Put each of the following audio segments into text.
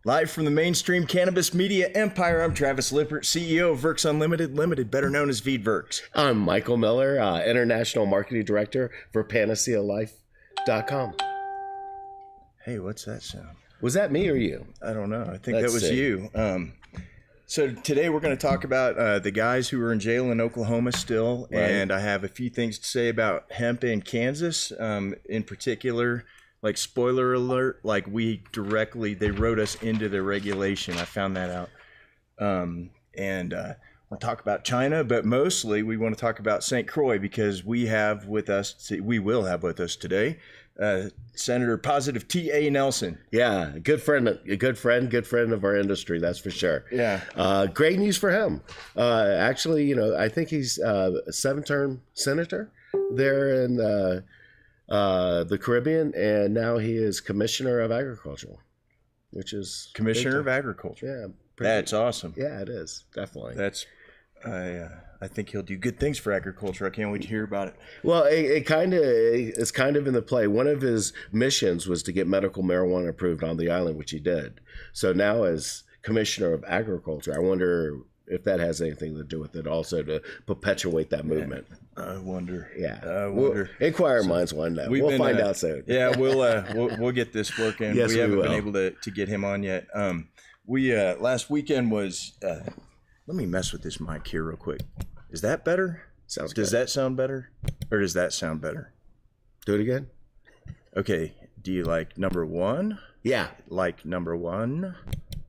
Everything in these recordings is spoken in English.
Live from the Mainstream Cannabis Media Empire, I'm Travis Lippert, CEO of Veedverks Unlimited Limited, better known as Veedverks. I'm Michael Miller, International Marketing Director for PanaceaLife.com. Hey, what's that sound? Was that me or you? I don't know. I think that was you. So today we're going to talk about the guys who are in jail in Oklahoma still, Right. and I have a few things to say about hemp in Kansas, in particular. Like, spoiler alert, like they wrote us into the regulation. I found that out. We'll talk about China, but mostly we want to talk about St. Croix because we will have with us today, Senator Positive T.A. Nelson. Yeah, a good friend of our industry, that's for sure. Yeah. Great news for him. Actually, I think he's a 7-term senator there in the Caribbean, and now he is Commissioner of Agriculture, which is Commissioner of Agriculture. Yeah, that's awesome. Yeah, it is, definitely. I think he'll do good things for agriculture. I can't wait to hear about it. Well, it's kind of in the play. One of his missions was to get medical marijuana approved on the island, which he did. So now, as Commissioner of Agriculture, I wonder if that has anything to do with it, also to perpetuate that movement. I wonder. Yeah, inquiring minds want to know. We'll find out soon. Yeah, we'll get this working. Yes, we haven't will. been able to get him on yet. Last weekend was. Let me mess with this mic here real quick. Is that better? Sounds good. Does that sound better, or does that sound better? Do it again. Okay. Do you like number one? Yeah. Like number one,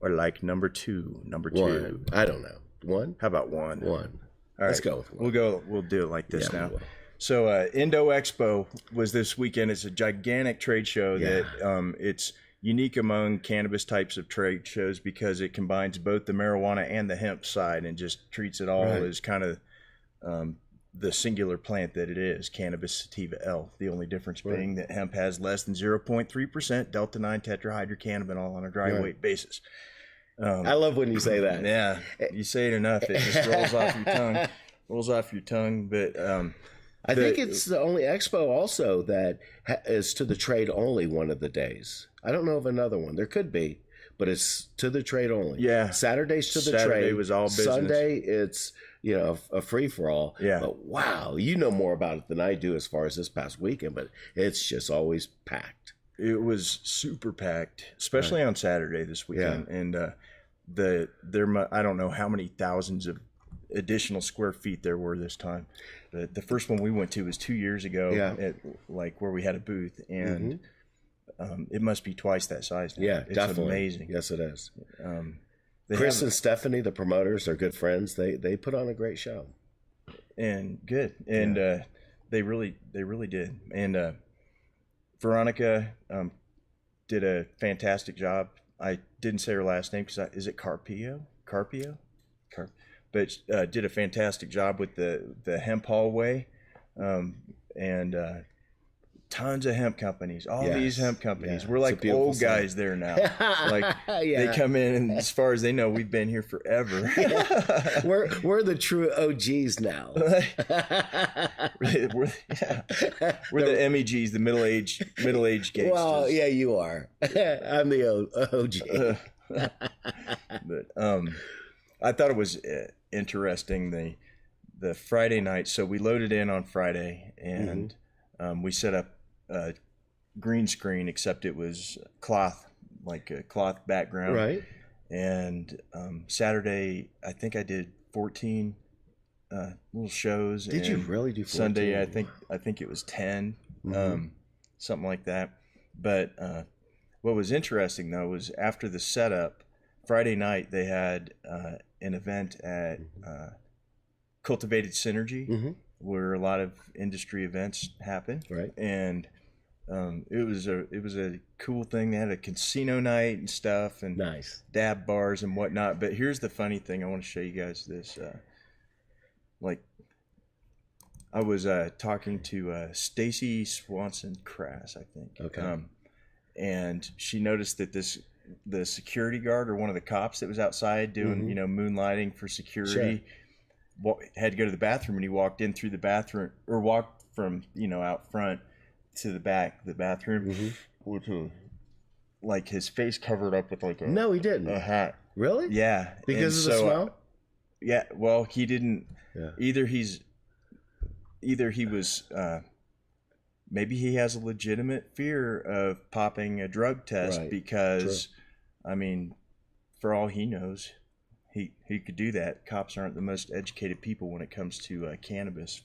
or like number two? Number two. One. I don't know. One. How about one? One. All right. Let's go with one. We'll do it like this now. We will. So Indo Expo was this weekend. It's a gigantic trade show that it's unique among cannabis types of trade shows because it combines both the marijuana and the hemp side and just treats it all as kind of the singular plant that it is, cannabis sativa L. The only difference being that hemp has less than 0.3% delta-9 tetrahydrocannabinol on a dry weight basis. I love when you say that. Yeah, you say it enough, it just rolls off your tongue. But I think it's the only expo also that is to the trade only one of the days. I don't know of another one. There could be, but it's to the trade only. Yeah. Saturday's to the trade. Saturday was all business. Sunday, it's a free for all. Yeah. But wow, you know more about it than I do as far as this past weekend. But it's just always packed. It was super packed, especially on Saturday this weekend. Yeah. And I don't know how many thousands of additional square feet there were this time. The first one we went to was 2 years ago, at where we had a booth, and it must be twice that size now. Yeah, it's definitely amazing. Yes, it is. Chris and Stephanie, the promoters, are good friends. They put on a great show, and good, and they really did. And Veronica did a fantastic job. I didn't say her last name because is it Carpio? But did a fantastic job with the hemp hallway, and tons of hemp companies. All these hemp companies. Yeah. We're like old guys there now. Like they come in, and as far as they know, we've been here forever. We're the true OGs now. we're the MEGs, the middle age gangsters. Well, yeah, you are. I'm the OG. But I thought it was interesting the Friday night. So we loaded in on Friday, and we set up a green screen, except it was cloth, like a cloth background. Right. And Saturday, I think I did 14 little shows. Did you really do 14? Sunday, I think it was 10, something like that. But what was interesting though was after the setup, Friday night they had an event at Cultivated Synergy, where a lot of industry events happen. Right. And it was a cool thing. They had a casino night and stuff, and nice dab bars and whatnot. But here's the funny thing: I want to show you guys this. I was talking to Stacy Swanson Crass, I think. Okay. And she noticed that the security guard, or one of the cops that was outside doing moonlighting for security, had to go to the bathroom, and he walked in through the bathroom, or walked from out front to the back of the bathroom, which like his face covered up with like No, he didn't. a hat. Really? Yeah, Because of the smell? Yeah. Well, he didn't. Yeah. Either he was. Maybe he has a legitimate fear of popping a drug test because, I mean, for all he knows, he could do that. Cops aren't the most educated people when it comes to cannabis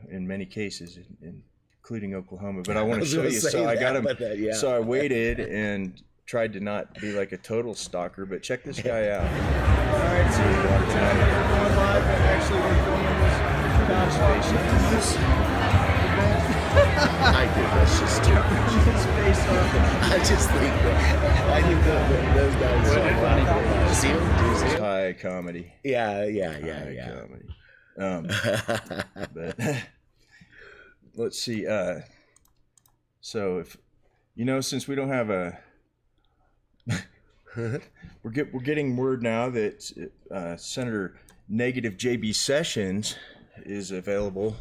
in many cases, including Oklahoma. But I want to show you. So I got him. So I waited and tried to not be like a total stalker, but check this guy out. All right, so we're going live. Actually, we're filming this I think that's just too much. I just think that I think those guys are funny. See him? High comedy. Yeah. Comedy. But let's see. So if since we don't have a, we're getting word now that Senator Negative JB Sessions is available,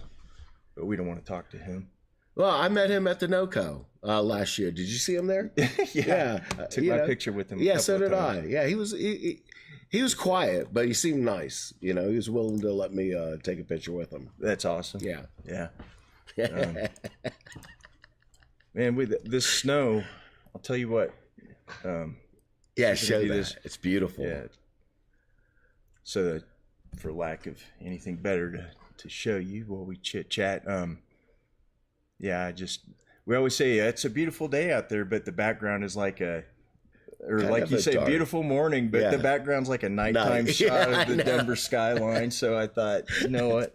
but we don't want to talk to him. Well, I met him at the NOCO last year. Did you see him there? Yeah. Took my picture with him. Yeah, so did I. Yeah, he was quiet, but he seemed nice. He was willing to let me take a picture with him. That's awesome. Yeah. Man, with this snow, I'll tell you what. Show that. It's beautiful. Yeah. So that, for lack of anything better to show you while we chit chat, we always say it's a beautiful day out there, but the background is like like you say, dark. Beautiful morning, but the background's like a nighttime shot of the Denver skyline. So I thought, you know what?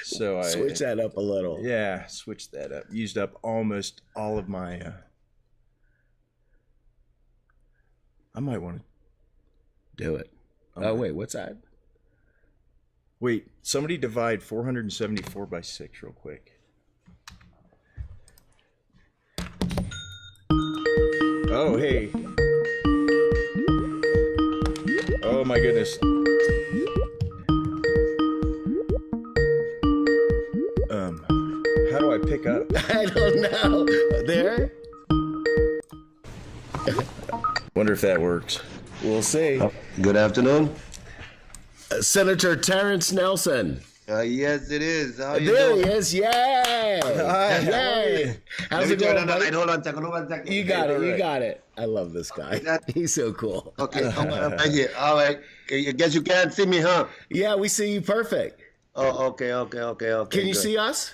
So I switch that up a little. Yeah, switch that up. Used up almost all of my. I might want to do it. Oh wait, what's that? Wait, somebody divide 474 by 6 real quick. Oh, hey. Oh, my goodness. How do I pick up? I don't know. There? Wonder if that works. We'll see. Good afternoon. Senator Terrence Nelson. Yes, it is. How you there doing? He is. Yay! Yay! How's it going? Hold on a second. You got it. You got it. I love this guy. He's so cool. Okay. Thank you. All right. I guess you can't see me, huh? Yeah, we see you perfect. Oh, okay. Can you see us?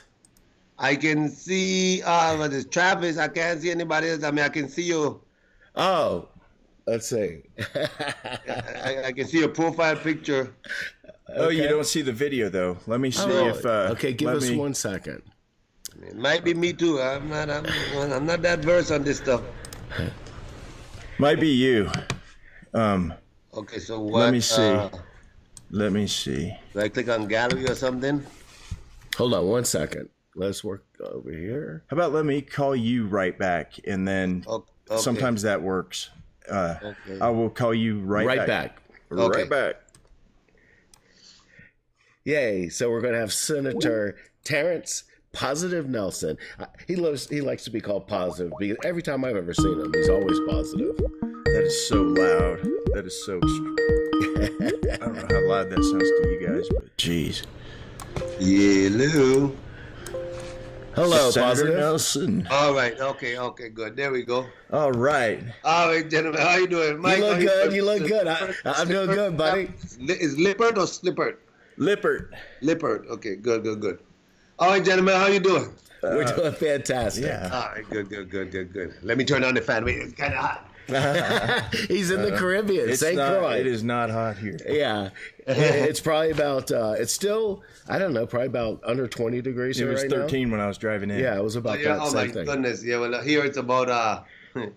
I can see the Travis. I can't see anybody else. I mean, I can see you. Oh, let's see. I can see your profile picture. Oh, you don't see the video though. Let me see if. Okay, give us 1 second. It might be me too. I'm not that versed on this stuff. Might be you. Okay, so what? Let me see. Do I click on gallery or something? Hold on 1 second. Let's work over here. How about let me call you right back, and then sometimes that works. I will call you right back. Okay. Right back. Yay! So we're going to have Senator Terrence Positive Nelson. He likes to be called Positive because every time I've ever seen him, he's always positive. That is so loud. That is so. I don't know how loud that sounds to you guys, but jeez. Hello. Hello, Senator Positive Nelson. All right. Okay. Good. There we go. All right, gentlemen. How you doing, Mike? You look good. I'm doing good, buddy. Is Lippert or Slippert? Lippert. Lippert. Okay. Good. All right, gentlemen. How you doing? We're doing fantastic. Yeah. All right. Good. Let me turn on the fan. Wait, it's kind of hot. He's in the Caribbean, St. Croix. It is not hot here. Yeah, it's probably about. It's still, I don't know, probably about under 20 degrees. It was right 13 when I was driving in. Yeah, it was about that. Oh my goodness. Yeah. Well, here it's about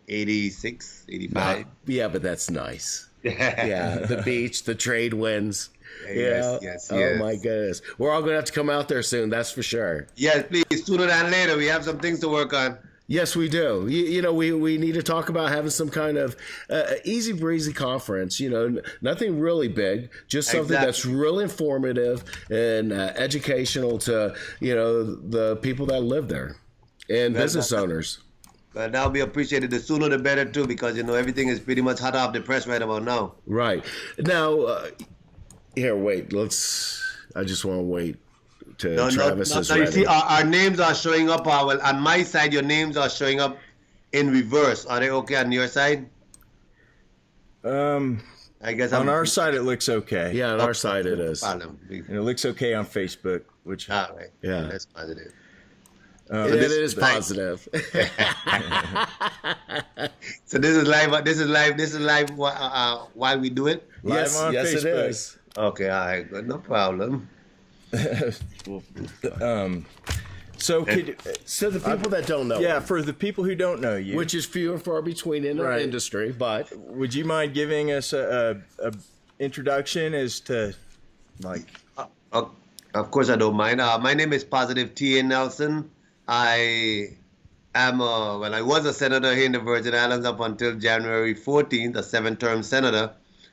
86, 85. Yeah, but that's nice. Yeah, the beach, the trade winds. Yes. Oh my goodness, we're all gonna have to come out there soon. That's for sure. Yes, please. Sooner than later, we have some things to work on. Yes, we do. We need to talk about having some kind of easy breezy conference. Nothing really big, just something that's real informative and educational to the people that live there and business owners. But that'll be appreciated. The sooner the better too, because everything is pretty much hot off the press right about now. Right. Now, here, wait. I just want to wait till Travis is no, ready. you see, our names are showing up. Well, on my side, your names are showing up in reverse. Are they okay on your side? I guess on our side it looks okay. Yeah, on our side it is. And it looks okay on Facebook, which right. Yeah, that's positive. It is positive. So this is live. This is live. While we do it. Yes, on yes, Facebook. it is. Okay, all right, good, no problem. So the people that don't know, for the people who don't know you, which is few and far between in our industry, but would you mind giving us a introduction as to Of course, I don't mind. My name is Positive T.A. Nelson. I am I was a senator here in the Virgin Islands up until January 14th, a 7-term senator.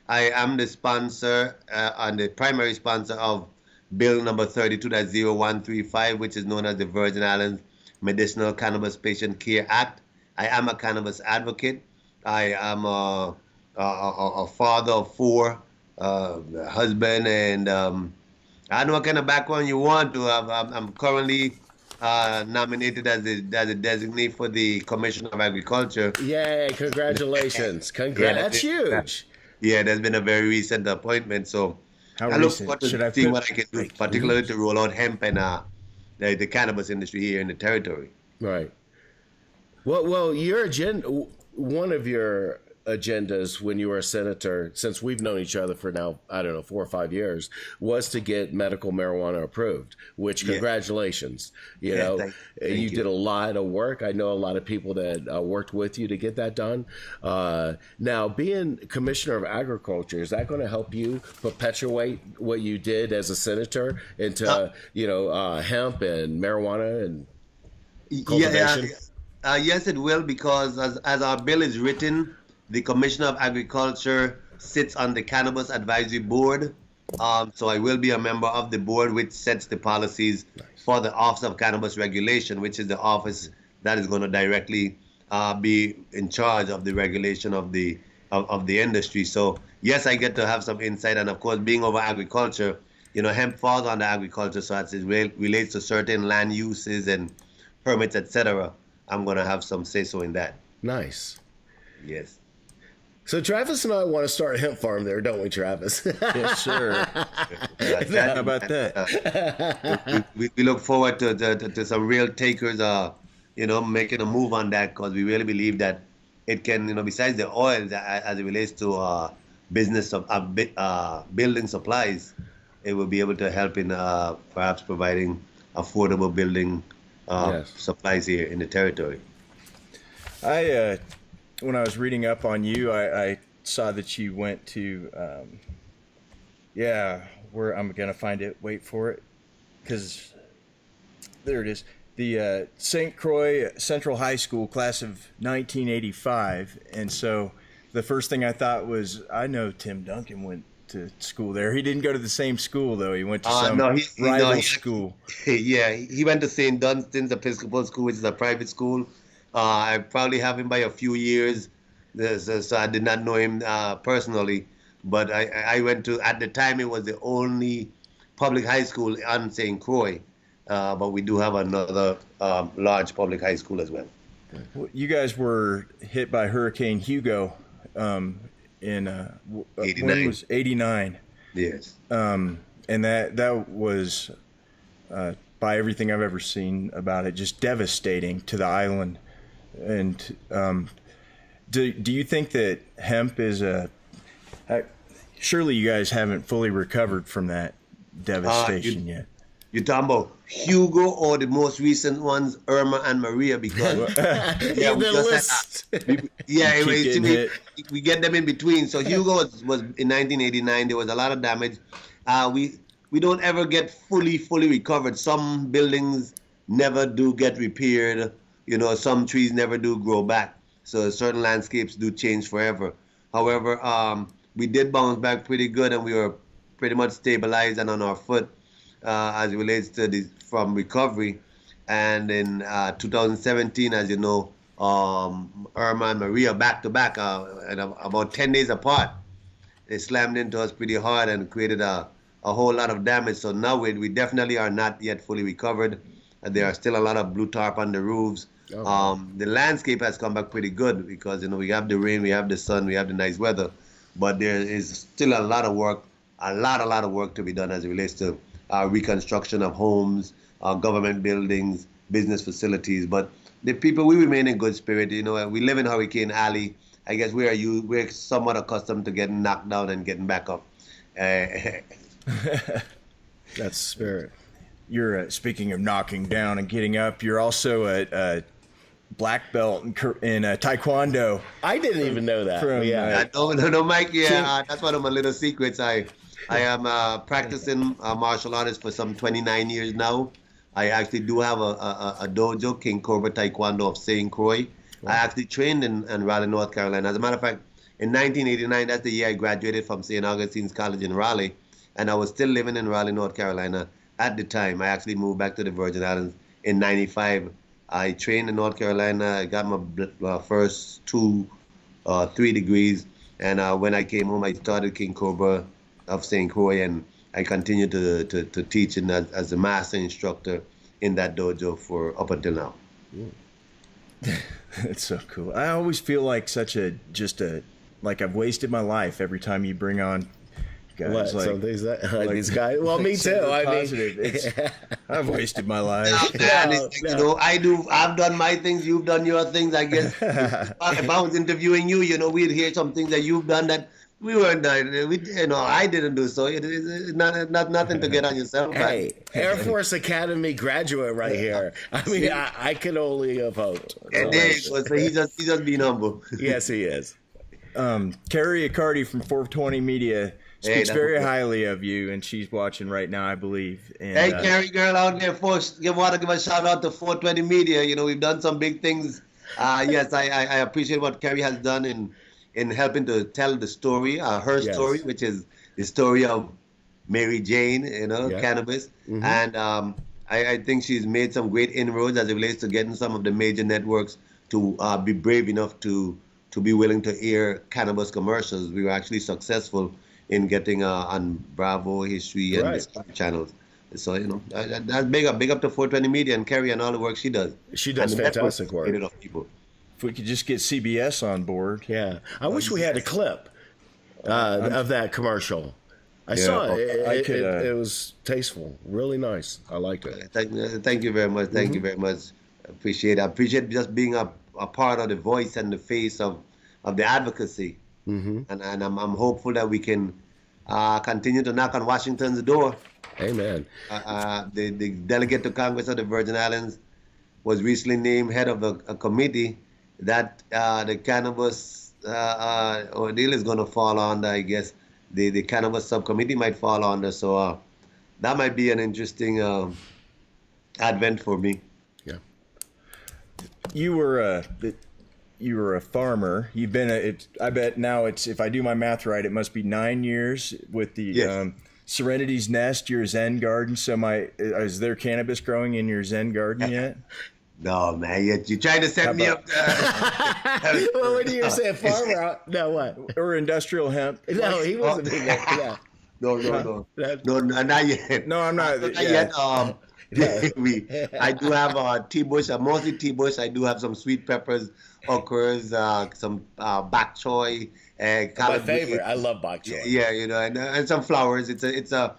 I am the sponsor and the primary sponsor of Bill number 32.0135, which is known as the Virgin Islands Medicinal Cannabis Patient Care Act. I am a cannabis advocate. I am a father of 4, husband, and I don't know what kind of background you want to have. I'm currently nominated as a designee for the Commissioner of Agriculture. Yay, congratulations. That's huge. Yeah, there's been a very recent appointment, so how I look recent? forward to seeing what I can do, particularly to roll out hemp and the cannabis industry here in the territory. Right. Well, your agenda, one of your agendas when you were a senator, since we've known each other for now, 4 or 5 years, was to get medical marijuana approved, which congratulations. You did a lot of work. I know a lot of people that worked with you to get that done. Now, being Commissioner of Agriculture, is that going to help you perpetuate what you did as a senator into, hemp and marijuana and cultivation? Yes, it will, because as our bill is written, the Commissioner of Agriculture sits on the Cannabis Advisory Board. So I will be a member of the board, which sets the policies for the Office of Cannabis Regulation, which is the office that is going to directly be in charge of the regulation of the industry. So yes, I get to have some insight, and of course, being over agriculture, hemp falls under agriculture, so as it relates to certain land uses and permits, etc. I'm going to have some say-so in that. Nice. Yes. So Travis and I want to start a hemp farm there, don't we, Travis? Yes, sir. How about that? We look forward to some real takers, making a move on that, because we really believe that it can, besides the oil, as it relates to business of building supplies, it will be able to help in perhaps providing affordable building supplies here in the territory. When I was reading up on you, I saw that you went to, where I'm going to find it. Wait for it. Because there it is. The St. Croix Central High School class of 1985. And so the first thing I thought was, I know Tim Duncan went to school there. He didn't go to the same school, though. He went to some rival school. Yeah, he went to St. Dunstan's Episcopal School, which is a private school. I probably have him by a few years, so I did not know him personally. But I went to, at the time, it was the only public high school on St. Croix. But we do have another large public high school as well. You guys were hit by Hurricane Hugo in 89. Yes. And that was, by everything I've ever seen about it, just devastating to the island. And do you think that hemp is surely you guys haven't fully recovered from that devastation yet? You're talking about Hugo or the most recent ones, Irma and Maria? Because we get them in between. So Hugo was in 1989. There was a lot of damage. We don't ever get fully recovered. Some buildings never do get repaired. Some trees never do grow back. So certain landscapes do change forever. However, we did bounce back pretty good, and we were pretty much stabilized and on our foot as it relates to from recovery. And in 2017, as you know, Irma and Maria back to back, and about 10 days apart. They slammed into us pretty hard and created a whole lot of damage. So now we definitely are not yet fully recovered. There are still a lot of blue tarp on the roofs. The landscape has come back pretty good because, you know, we have the rain, we have the sun, we have the nice weather, but there is still a lot of work, a lot of work to be done as it relates to reconstruction of homes, government buildings, business facilities. But the people, we remain in good spirit. You know, we live in Hurricane Alley. I guess we're somewhat accustomed to getting knocked down and getting back up. That's spirit. You're speaking of knocking down and getting up. You're also a black belt in Taekwondo. I didn't even know that. No, Mike. Yeah, that's one of my little secrets. I am practicing martial arts for some 29 years now. I actually do have a dojo, King Cobra Taekwondo of St. Croix. Wow. I actually trained in Raleigh, North Carolina. As a matter of fact, in 1989, that's the year I graduated from St. Augustine's College in Raleigh, and I was still living in Raleigh, North Carolina at the time. I actually moved back to the Virgin Islands in 95. I trained in North Carolina. I got my first 3 degrees, and when I came home, I started King Cobra of St. Croix, and I continued to teach as a master instructor in that dojo for up until now. That's so cool. I always feel like like I've wasted my life every time you bring on guys these guys. Well, me too. I've wasted my life. You know, I've done my things. You've done your things. I guess if I was interviewing you, you know, we'd hear some things that you've done that we weren't done. I didn't do so. It's not nothing to get on yourself. Hey, Air Force Academy graduate right here. I mean, I can only have hoped. And there you go. So he's just being humble. Yes, he is. Carrie Accardi from 420 Media speaks very highly of you, and she's watching right now, I believe. And, hey, Carrie girl out there, folks, want to give a shout out to 420 Media. You know, we've done some big things. Yes, I appreciate what Carrie has done in helping to tell the story, her story, which is the story of Mary Jane, cannabis. Mm-hmm. And I think she's made some great inroads as it relates to getting some of the major networks to be brave enough to be willing to air cannabis commercials. We were actually successful in getting on Bravo, History, and Discovery channels. So, you know, that's big up to 420 Media and Carrie and all the work she does. She does fantastic work. Of people. If we could just get CBS on board. Yeah. I wish we had a clip of that commercial. I saw it. It was tasteful. Really nice. I liked it. Thank you very much. Thank you very much. I appreciate just being a part of the voice and the face of the advocacy. Mm-hmm. And I'm hopeful that we can continue to knock on Washington's door. Amen. The delegate to Congress of the Virgin Islands was recently named head of a committee that the cannabis ordeal is going to fall under. I guess the cannabis subcommittee might fall under. So that might be an interesting advent for me. Yeah. You were a farmer. You've been I bet now if I do my math right, it must be 9 years with the Serenity's Nest, your Zen garden. So is there cannabis growing in your Zen garden yet? No, man. You tried to set me up. Well, when you say farmer, no, what? Or industrial hemp? No, he wasn't. No, not yet. No, I'm not. Not yet. I do have tea bush, mostly tea bush. I do have some sweet peppers, okras, some bok choy, my favorite. I love bok choy. Yeah, you know, and some flowers. It's I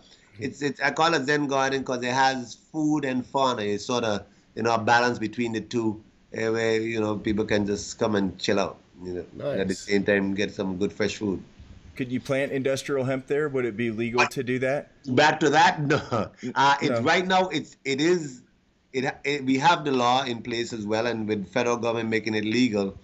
call it Zen garden because it has food and fauna. It's sort of a balance between the two, where people can just come and chill out. Nice. And at the same time get some good fresh food. Could you plant industrial hemp there? Would it be legal to do that? Back to that, no. Right now. We have the law in place as well, and with federal government making it legal,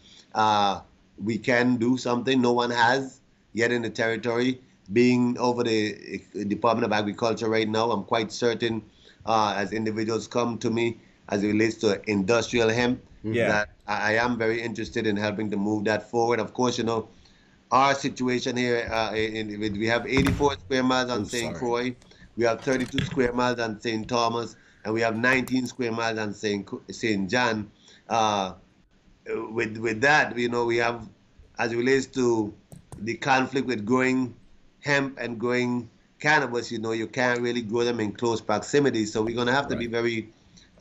we can do something. No one has yet in the territory. Being over the Department of Agriculture right now, I'm quite certain, as individuals come to me as it relates to industrial hemp, that I am very interested in helping to move that forward. Of course, our situation here, we have 84 square miles on St. Croix, we have 32 square miles on St. Thomas, and we have 19 square miles on St. John. with that, we have, as it relates to the conflict with growing hemp and growing cannabis, you can't really grow them in close proximity. So we're going to have to be very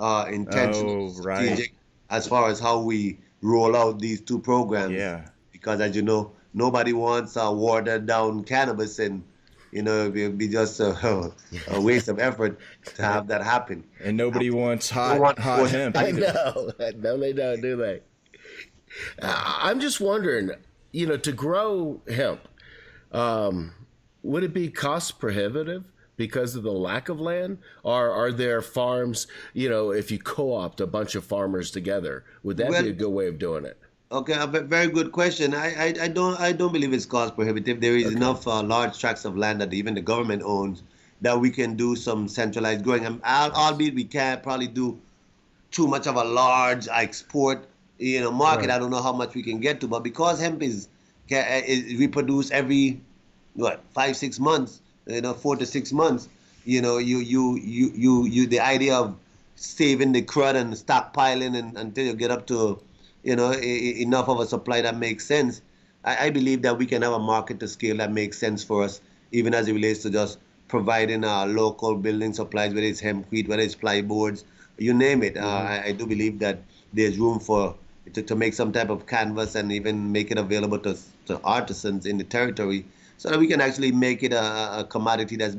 intentional, strategic as far as how we roll out these two programs. Yeah. Because as you know, nobody wants watered down cannabis, and it would be just a waste of effort to have that happen. And nobody wants hot hemp I either. know. No, they don't, do they? I'm just wondering, to grow hemp, would it be cost prohibitive because of the lack of land? Or are there farms, if you co-opt a bunch of farmers together, would that be a good way of doing it? Okay, a very good question. I don't believe it's cost prohibitive. There is enough large tracts of land that even the government owns that we can do some centralized growing. And albeit we can't probably do too much of a large export market. Right. I don't know how much we can get to, but because hemp is reproduce every 5-6 months, 4 to 6 months, you the idea of saving the crud and stockpiling until you get up to enough of a supply that makes sense. I believe that we can have a market to scale that makes sense for us, even as it relates to just providing local building supplies, whether it's hempcrete, whether it's plyboards, you name it. I do believe that there's room to make some type of canvas and even make it available to artisans in the territory, so that we can actually make it a commodity that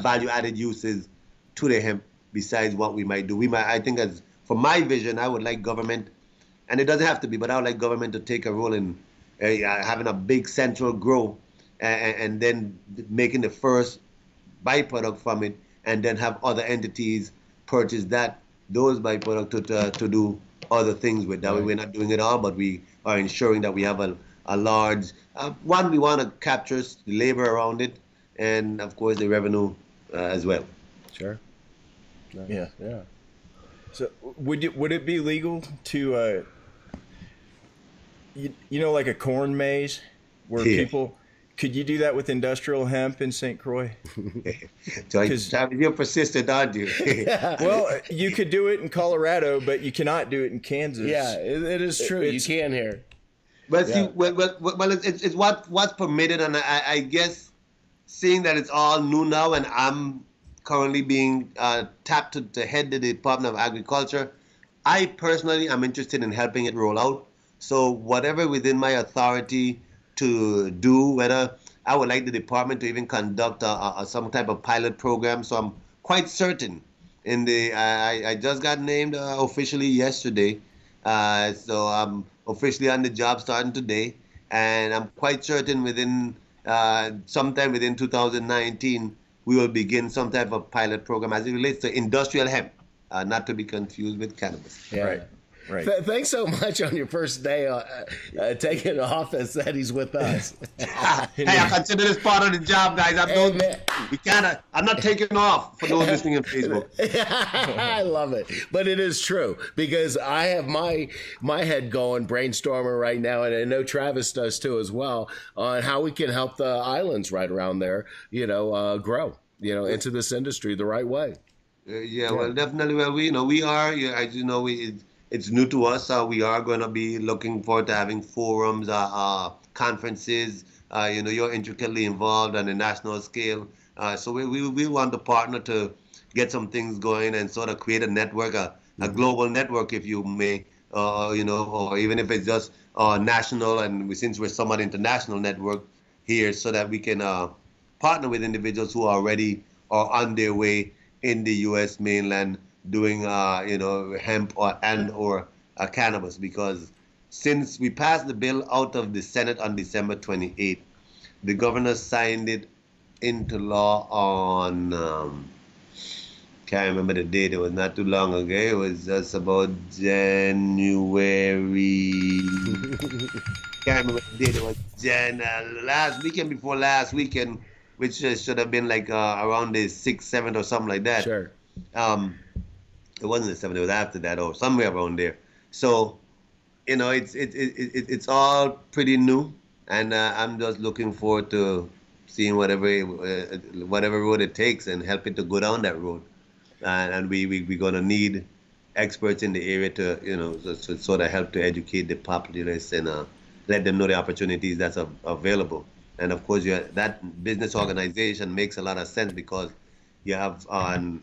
value-added uses to the hemp besides what we might do. I think, as for my vision, I would like government, and it doesn't have to be, but I would like government to take a role in having a big central grow and then making the first byproduct from it, and then have other entities purchase those byproducts to do other things with. That way we're not doing it all, but we are ensuring that we have a large one. We want to capture the labor around it, and of course the revenue as well. Sure. Yeah. So would it be legal to like a corn maze where people, could you do that with industrial hemp in St. Croix? You're persistent, aren't you? Well, you could do it in Colorado, but you cannot do it in Kansas. Yeah, it is true. You can here. But it's what's permitted, and I guess, seeing that it's all new now, and I'm currently being tapped to head the Department of Agriculture, I personally am interested in helping it roll out. So whatever within my authority to do, whether I would like the department to even conduct some type of pilot program. So I'm quite certain I just got named officially yesterday. So I'm officially on the job starting today, and I'm quite certain within sometime within 2019 we will begin some type of pilot program as it relates to industrial hemp, not to be confused with cannabis. Yeah. Right. Thanks so much on your first day taking office that he's with us. Hey, I consider this part of the job, guys. I'm not taking off for those listening on Facebook. I love it, but it is true, because I have my head going brainstorming right now, and I know Travis does too as well, on how we can help the islands right around there, grow, into this industry the right way. Well, definitely. Well, we are, as you know, it's new to us. We are going to be looking forward to having forums, conferences. You're intricately involved on a national scale. So we want to partner to get some things going and sort of create a network, a global network, if you may, or even if it's just national. And since we're somewhat international network here, so that we can partner with individuals who are already or on their way in the U.S. mainland, doing hemp or cannabis, because since we passed the bill out of the Senate on December 28th, the governor signed it into law on can't remember the date. It was not too long ago. It was just about January. Can't remember the date. It was last weekend before last weekend, which should have been like around the 6th, 7th or something like that. Sure. It wasn't the 7th, it was after that, or somewhere around there. So, it's all pretty new, and I'm just looking forward to seeing whatever road it takes and help it to go down that road. And we're gonna need experts in the area to, sort of help to educate the populace and let them know the opportunities that's available. And of course, that business organization makes a lot of sense because you have,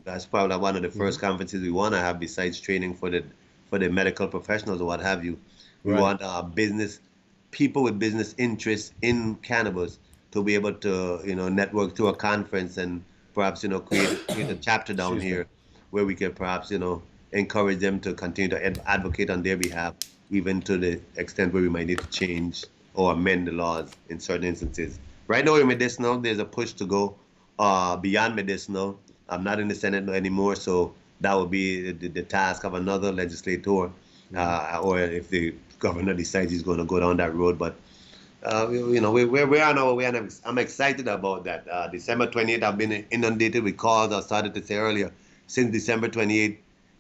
that's probably one of the first conferences we want to have besides training for the medical professionals or what have you. We want people with business interests in cannabis to be able to, network through a conference and perhaps, create a chapter down here where we can perhaps, encourage them to continue to advocate on their behalf, even to the extent where we might need to change or amend the laws in certain instances. Right now in medicinal, there's a push to go beyond medicinal. I'm not in the Senate anymore, so that would be the task of another legislator, or if the governor decides he's going to go down that road. But we're on our way, and I'm excited about that. December 28th, I've been inundated with calls. I started to say earlier, since December 28th,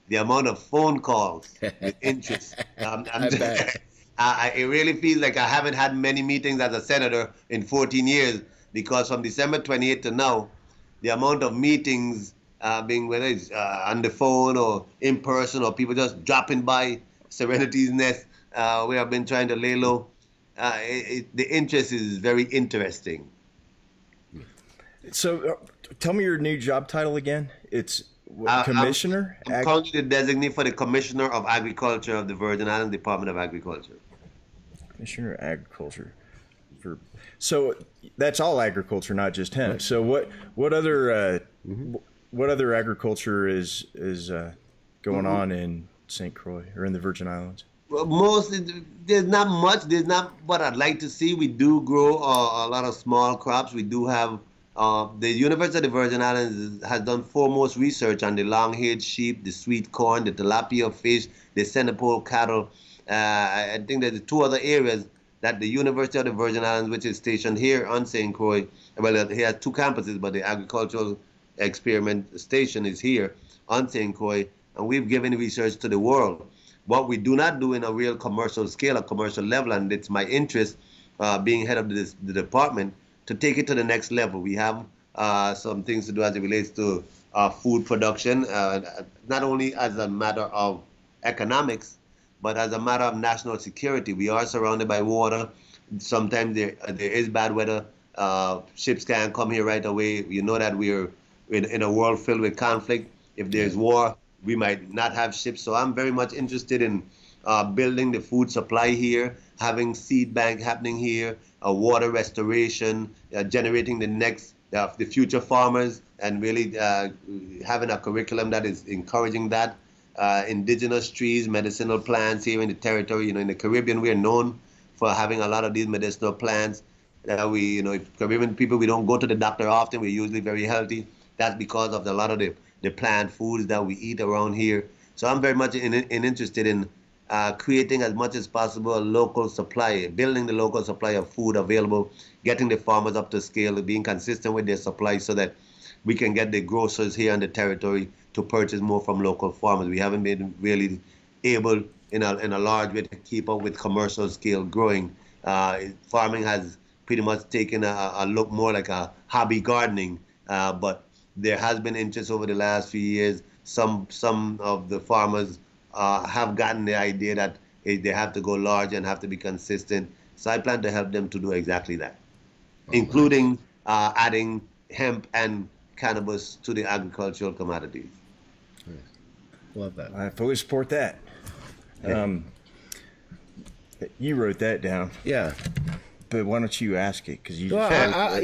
the amount of phone calls with interest. It really feels like I haven't had many meetings as a senator in 14 years, because from December 28th to now, the amount of meetings being, whether it's on the phone or in person or people just dropping by Serenity's Nest, we have been trying to lay low. The interest is very interesting. So tell me your new job title again. It's Commissioner? I'm currently the designee for the Commissioner of Agriculture of the Virgin Islands Department of Agriculture. Commissioner of Agriculture. So that's all agriculture, not just hemp. Right. So what other agriculture is going on in St. Croix or in the Virgin Islands? Well, there's not much. There's not what I'd like to see. We do grow a lot of small crops. We do have the University of the Virgin Islands has done foremost research on the long-haired sheep, the sweet corn, the tilapia fish, the centerpole cattle. I think there's two other areas that the University of the Virgin Islands, which is stationed here on St. Croix, well, it has two campuses, but the agricultural experiment station is here on St. Croix, and we've given research to the world. What we do not do in a real commercial scale, a commercial level, and it's my interest, being head of the department, to take it to the next level. We have some things to do as it relates to food production, not only as a matter of economics, but as a matter of national security. We are surrounded by water. Sometimes there is bad weather. Ships can't come here right away. You know that we're in a world filled with conflict. If there's war, we might not have ships. So I'm very much interested in building the food supply here, having seed bank happening here, water restoration, generating the future farmers, and really having a curriculum that is encouraging that. Indigenous trees, medicinal plants here in the territory. In the Caribbean, we are known for having a lot of these medicinal plants. Caribbean people, we don't go to the doctor often. We're usually very healthy. That's because of a lot of the plant foods that we eat around here. So I'm very much interested in creating as much as possible a local supply, building the local supply of food available, getting the farmers up to scale, being consistent with their supply so that we can get the grocers here on the territory to purchase more from local farmers. We haven't been really able in a large way to keep up with commercial scale growing. Farming has pretty much taken a look more like a hobby gardening, but there has been interest over the last few years. Some of the farmers have gotten the idea that they have to go large and have to be consistent. So I plan to help them to do exactly that, including adding hemp and cannabis to the agricultural commodities. Love that. I fully support that. You wrote that down. Yeah. But why don't you ask it? Because that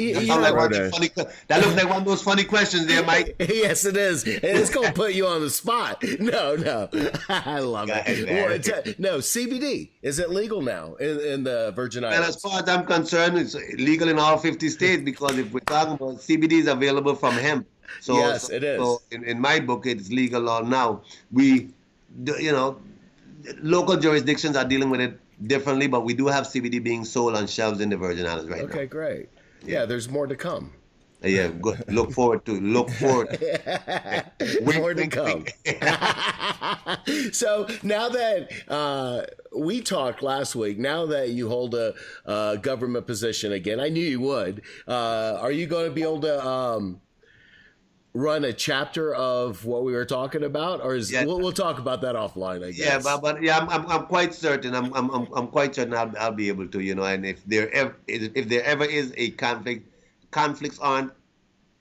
looks like one of those funny questions there, Mike. Yes, it is. It's going to put you on the spot. No. I love it. No, CBD. Is it legal now in the Virgin Islands? Well, as far as I'm concerned, it's legal in all 50 states because if we're talking about CBD is available from hemp. So, yes, it is. So in my book, it's legal law now. Local jurisdictions are dealing with it differently, but we do have CBD being sold on shelves in the Virgin Islands right now. Okay, great. Yeah, there's more to come. Yeah, good. Look forward. More to come. So now that we talked last week, now that you hold a government position again, I knew you would. Are you going to be able to run a chapter of what we were talking about, or is we'll talk about that offline, I guess. Yeah, but I'm quite certain. I'm quite certain I'll be able to, and if there ever is a conflict, conflicts aren't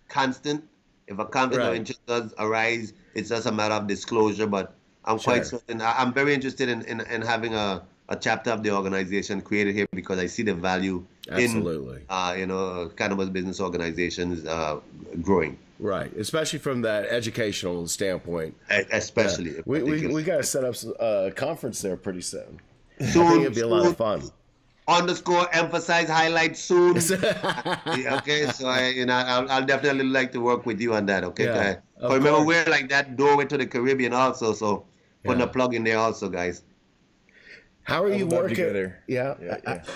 constant. If a conflict of interest does arise, it's just a matter of disclosure. But I'm quite certain. I'm very interested in having a chapter of the organization created here because I see the value in cannabis business organizations growing. Right, especially from that educational standpoint. Especially, we got to set up a conference there pretty soon. I think it'd be a lot of fun. _ emphasize highlight soon. Okay, so I'll definitely like to work with you on that. Okay, but remember we're like that doorway to the Caribbean also. So putting a plug in there also, guys. How are you working?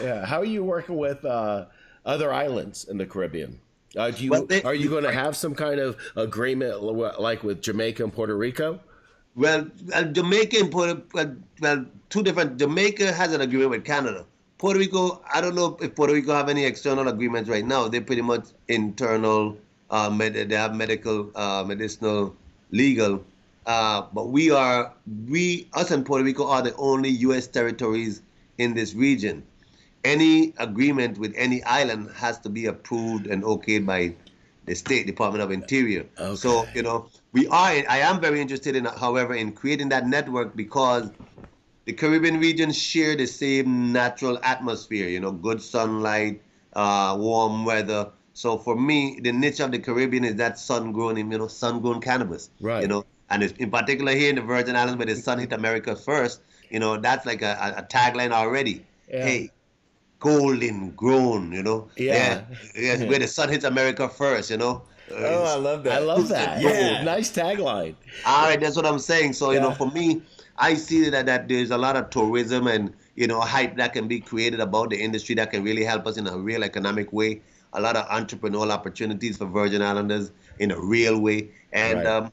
How are you working with other islands in the Caribbean? Are you going to have some kind of agreement like with Jamaica and Puerto Rico? Well, Jamaica and two different. Jamaica has an agreement with Canada. Puerto Rico, I don't know if Puerto Rico have any external agreements right now. They're pretty much internal. They have medicinal, legal. But us and Puerto Rico are the only U.S. territories in this region. Any agreement with any island has to be approved and okayed by the State Department of Interior. Okay. So, I am very interested in, however, in creating that network because the Caribbean region share the same natural atmosphere, good sunlight, warm weather. So for me, the niche of the Caribbean is that sun-grown cannabis. Right. And it's in particular here in the Virgin Islands where the sun hit America first, that's like a tagline already. Yeah. Hey, golden grown, where the sun hits America first, Oh, I love that. I love that. Yeah. Nice tagline. All right, that's what I'm saying. So, for me, I see that there's a lot of tourism and, hype that can be created about the industry that can really help us in a real economic way. A lot of entrepreneurial opportunities for Virgin Islanders in a real way. And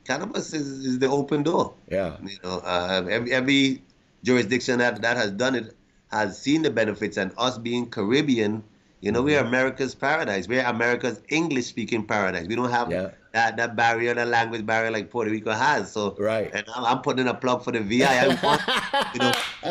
cannabis is the open door. Yeah. Every jurisdiction that has done it has seen the benefits, and us being Caribbean, we're America's paradise. We're America's English-speaking paradise. We don't have that barrier, that language barrier like Puerto Rico has. So, and I'm putting in a plug for the VI. I want,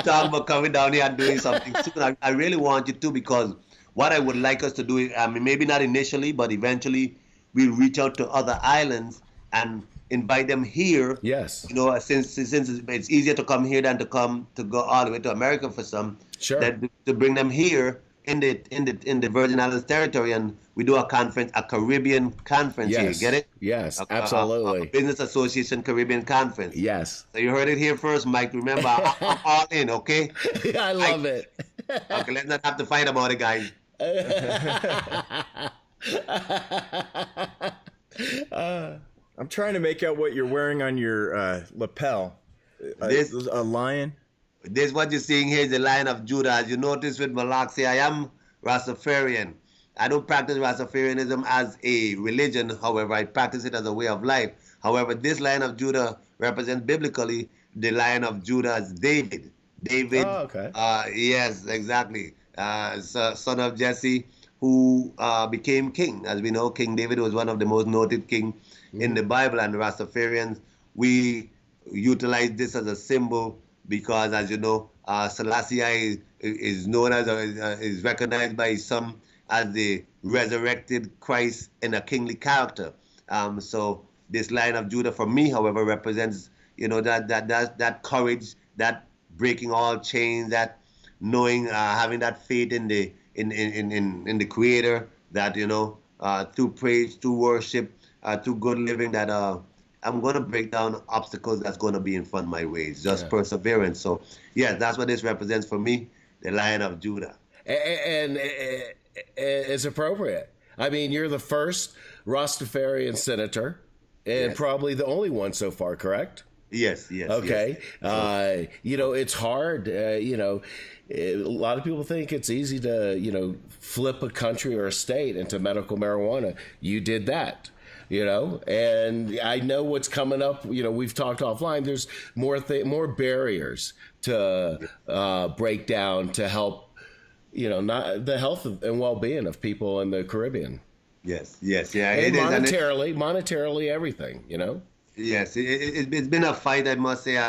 talk about coming down here and doing something soon. I really want you to, because what I would like us to do, maybe not initially, but eventually we'll reach out to other islands and invite them here. Yes. Since it's easier to come here than to go all the way to America for some. Sure. To bring them here in the Virgin Islands territory, and we do a conference, a Caribbean conference here. Get it? Yes, absolutely. A Business Association Caribbean conference. Yes. So you heard it here first, Mike. Remember, I'm all in. Okay. I love it. Okay, let's not have to fight about it, guys. I'm trying to make out what you're wearing on your lapel. This a lion. This what you're seeing here is the Lion of Judah. As you notice with my locks here, I am Rastafarian. I don't practice Rastafarianism as a religion. However, I practice it as a way of life. However, this Lion of Judah represents biblically the Lion of Judah as David. David. Oh, okay. Yes, exactly. Son of Jesse, who became king. As we know, King David was one of the most noted kings in the Bible, and the Rastafarians, we utilize this as a symbol because, as you know, Selassie is known as is recognized by some as the resurrected Christ in a kingly character. So this Lion of Judah, for me, however, represents that courage, that breaking all chains, that knowing, having that faith in the Creator, that through praise, through worship, through good living, that I'm going to break down obstacles that's going to be in front of my way. It's just perseverance. So, yeah, that's what this represents for me, the Lion of Judah. And it's appropriate. I mean, you're the first Rastafarian senator and probably the only one so far, correct? Yes. Okay. Yes. It's hard. A lot of people think it's easy to, flip a country or a state into medical marijuana. You did that. And I know what's coming up. We've talked offline. There's more barriers to break down to help, not the health and well-being of people in the Caribbean. Yes, yes, yeah. And It is, monetarily, everything, you know? yes, it's been a fight, I must say.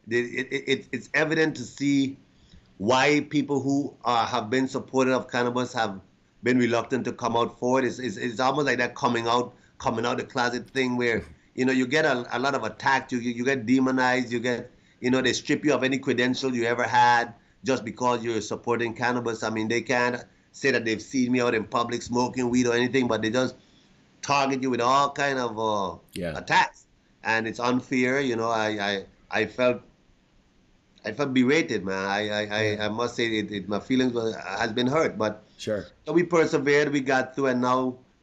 It's evident to see why people who have been supportive of cannabis have been reluctant to come out forward. It's almost like that coming out the closet thing where, you get a lot of attack. You get demonized. You get, they strip you of any credential you ever had just because you're supporting cannabis. I mean, they can't say that they've seen me out in public smoking weed or anything, but they just target you with all kind of attacks. And it's unfair. I felt berated, man. I must say my feelings has been hurt, but sure. So we persevered, we got through,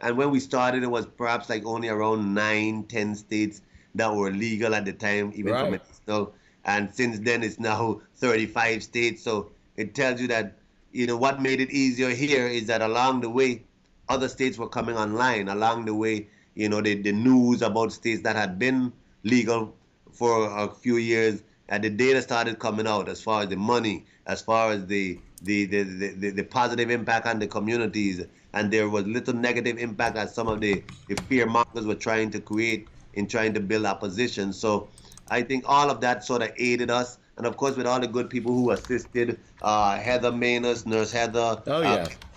and when we started, it was perhaps like only around 9-10 states that were legal at the time, even for medicinal. And since then, it's now 35 states. So it tells you that, what made it easier here is that along the way, other states were coming online. Along the way, the news about states that had been legal for a few years, and the data started coming out as far as the money, as far as the positive impact on the communities, and there was little negative impact that some of the fear mongers were trying to create in trying to build opposition. So I think all of that sort of aided us, and of course with all the good people who assisted, Heather Manus, Nurse Heather,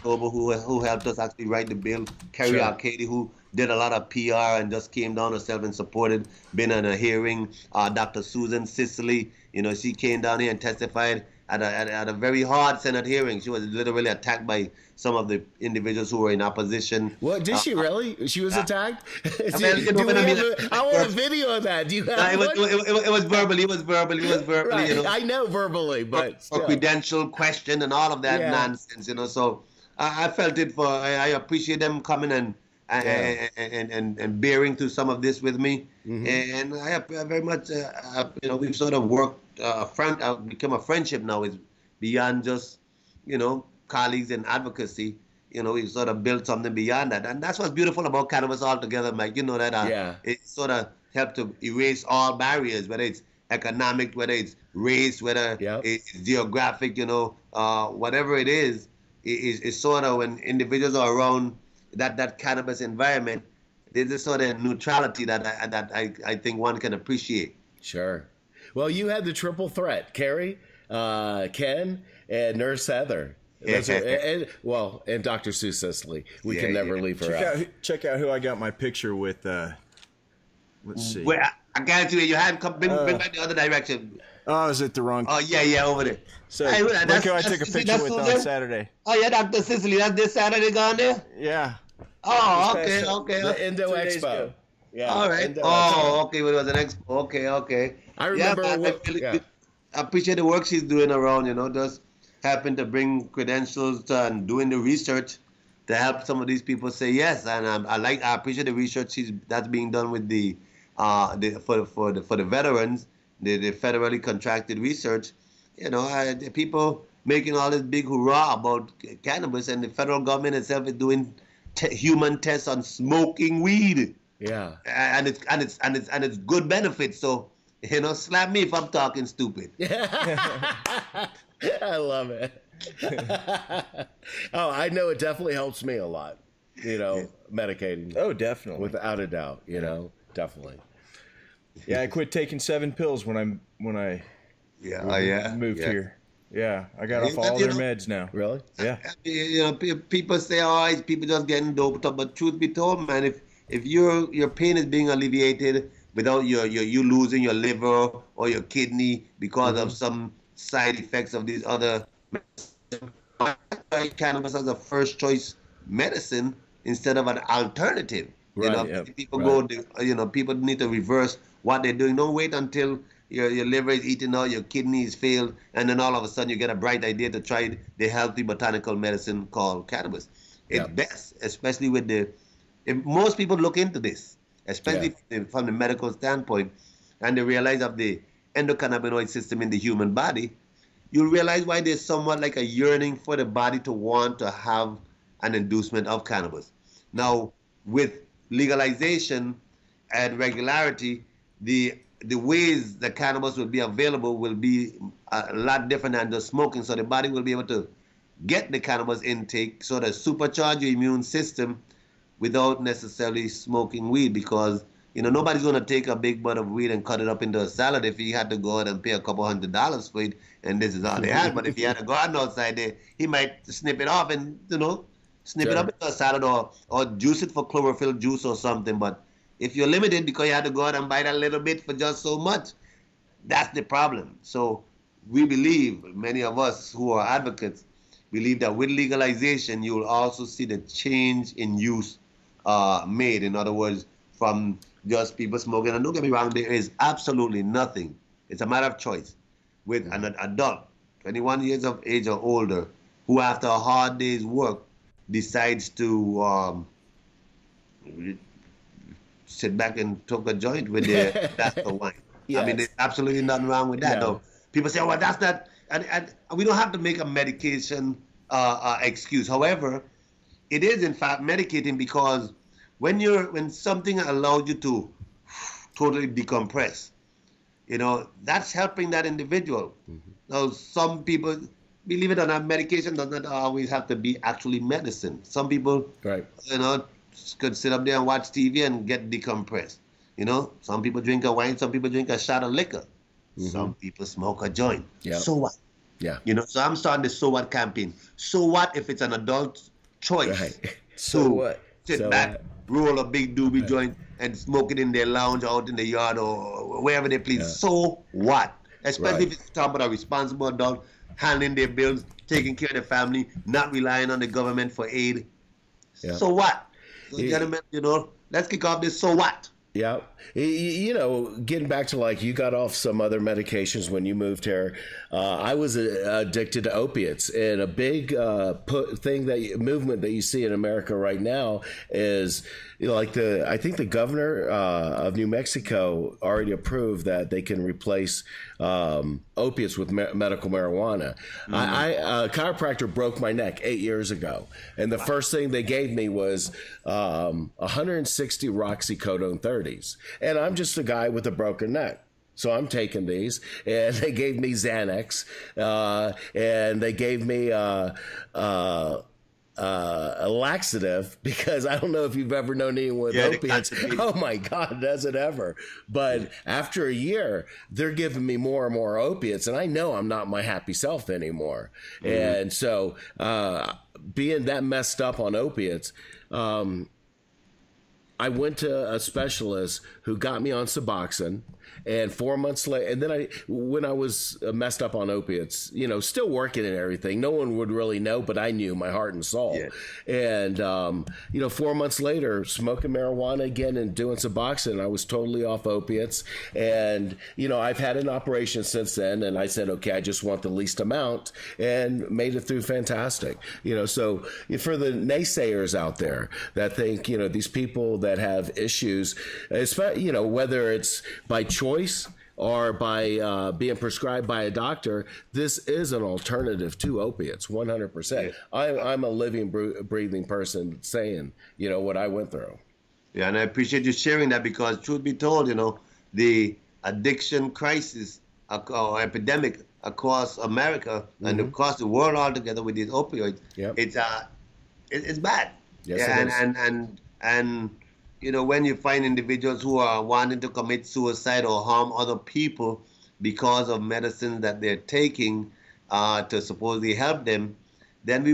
who helped us actually write the bill, Kerry Arcady, who did a lot of PR and just came down herself and supported, been in a hearing, Dr. Susan Sicily, she came down here and testified at a very hard Senate hearing. She was literally attacked by some of the individuals who were in opposition. What, did she really? She was attacked? I want a video of that. Do you have it was verbally. It was verbally. Right. I know verbally, but for credential question and all of that nonsense. So I felt it I appreciate them coming and bearing through some of this with me, and I very much, we've sort of worked become a friendship now. It's beyond just, colleagues and advocacy. We've sort of built something beyond that, and that's what's beautiful about cannabis altogether, Mike. It sort of helped to erase all barriers, whether it's economic, whether it's race, whether it's geographic, whatever it is. It's sort of when individuals are around that cannabis environment, there's this sort of neutrality that I think one can appreciate. Sure. Well, you had the triple threat: Kerry, Ken, and Nurse Heather. And Dr. Sue Cicely. We can never leave her out. Check out who I got my picture with. Let's see. Wait, I got you. You had bring back the other direction. Oh, I was at the wrong. Oh, yeah, over there. So look who I took a picture with on Saturday. Oh, yeah, Dr. Cicely. That's this Saturday gone there? Yeah. Oh, okay. The Indo Expo. Yeah. All right. Okay. Well, it was an expo. Okay. I remember. I appreciate the work she's doing around, just helping to bring credentials and doing the research to help some of these people say yes. And I appreciate the research that's being done with for the veterans, the federally contracted research. The people making all this big hoorah about cannabis, and the federal government itself is doing human tests on smoking weed. Yeah. And it's good benefits. So, slap me if I'm talking stupid. I love it. Oh, I know it definitely helps me a lot. Medicating. Oh, definitely. Without a doubt. Definitely. Yeah, I quit taking 7 pills when I moved here. Yeah, I got off all their meds now. Really? Yeah. People say, people just getting doped up, but truth be told, man, if your pain is being alleviated without you losing your liver or your kidney because of some side effects of these other cannabis as a first choice medicine instead of an alternative. People need to reverse what they're doing. Don't wait until your liver is eaten out, your kidney is failed, and then all of a sudden you get a bright idea to try the healthy botanical medicine called cannabis. It's best, especially if most people look into this, especially from the medical standpoint, and they realize of the endocannabinoid system in the human body, you'll realize why there's somewhat like a yearning for the body to want to have an inducement of cannabis. Now, with legalization and regularity, the ways that cannabis will be available will be a lot different than just smoking. So the body will be able to get the cannabis intake, so to supercharge your immune system without necessarily smoking weed, because nobody's going to take a big bud of weed and cut it up into a salad if he had to go out and pay a couple $100 for it, and this is all they had. But if he had a garden outside there, he might snip it off and snip it up into a salad, or juice it for chlorophyll juice or something. But if you're limited because you had to go out and buy that little bit for just so much, that's the problem. So we believe, many of us who are advocates believe that with legalization, you will also see the change in use made. In other words, from just people smoking. And don't get me wrong, there is absolutely nothing. It's a matter of choice with an adult, 21 years of age or older, who after a hard day's work decides to sit back and toke a joint with their glass of wine. Yes. I mean, there's absolutely nothing wrong with that, though. People say, well, that's not, and we don't have to make a medication excuse. However, it is in fact medicating, because when something allows you to totally decompress, that's helping that individual. Mm-hmm. Now, some people, believe it or not, medication does not always have to be actually medicine. Some people, could sit up there and watch TV and get decompressed. Some people drink a wine, some people drink a shot of liquor. Mm-hmm. Some people smoke a joint. Yep. So what? Yeah. So I'm starting the so what campaign. So what if it's an adult choice? Right. So what? Sit back, roll a big doobie joint and smoke it in their lounge out in the yard or wherever they please. Yeah. So what? Especially if it's talking about a responsible adult handling their bills, taking care of their family, not relying on the government for aid. Yeah. So what? So, gentlemen, let's kick off this so what? Yeah. Getting back to you got off some other medications when you moved here. I was addicted to opiates, and a big movement that you see in America right now is I think the governor of New Mexico already approved that they can replace opiates with medical marijuana. Mm-hmm. A chiropractor broke my neck 8 years ago, and the first thing they gave me was 160 roxycodone 30s, and I'm just a guy with a broken neck. So I'm taking these, and they gave me Xanax, and they gave me a laxative, because I don't know if you've ever known anyone with opiates. Oh my God, does it ever? But after a year, they're giving me more and more opiates, and I know I'm not my happy self anymore. Mm-hmm. And so being that messed up on opiates, I went to a specialist who got me on Suboxone, and 4 months later, and then when I was messed up on opiates, still working and everything, no one would really know, but I knew my heart and soul. Yeah. And, 4 months later, smoking marijuana again and doing Suboxone, I was totally off opiates. And, I've had an operation since then, and I said, okay, I just want the least amount, and made it through fantastic. So for the naysayers out there that think, these people that have issues, whether it's by choice or by being prescribed by a doctor, this is an alternative to opiates, 100%. I'm a living, breathing person saying, what I went through. Yeah, and I appreciate you sharing that, because truth be told, the addiction crisis or epidemic across America and across the world altogether with these opioids, it's bad. Yes, it is. And when you find individuals who are wanting to commit suicide or harm other people because of medicines that they're taking to supposedly help them, then we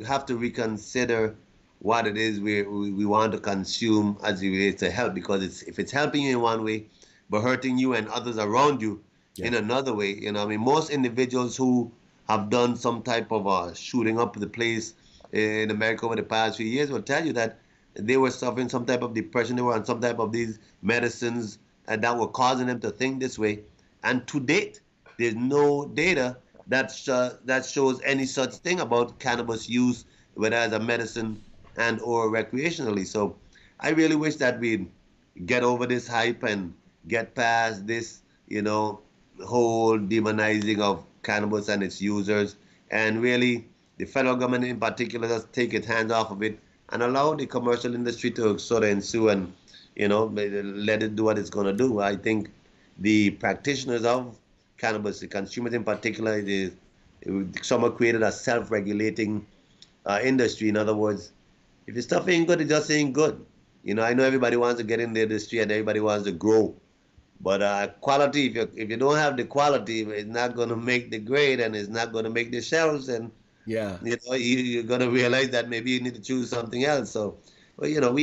have to reconsider what it is we want to consume as it relates to health. Because if it's helping you in one way, but hurting you and others around you in another way, most individuals who have done some type of shooting up the place in America over the past few years will tell you that they were suffering some type of depression. They were on some type of these medicines that were causing them to think this way. And to date, there's no data that shows any such thing about cannabis use, whether as a medicine and or recreationally. So I really wish that we'd get over this hype and get past this, whole demonizing of cannabis and its users. And really, the federal government in particular just take its hands off of it and allow the commercial industry to sort of ensue and, let it do what it's going to do. I think the practitioners of cannabis, the consumers in particular, some have created a self-regulating industry. In other words, If your stuff ain't good, it just ain't good. You know, I know everybody wants to get in the industry and everybody wants to grow. But quality, if you don't have the quality, it's not going to make the grade and it's not going to make the shelves. And, Yeah. you know, you're going to realize that maybe you need to choose something else. So, well, you know,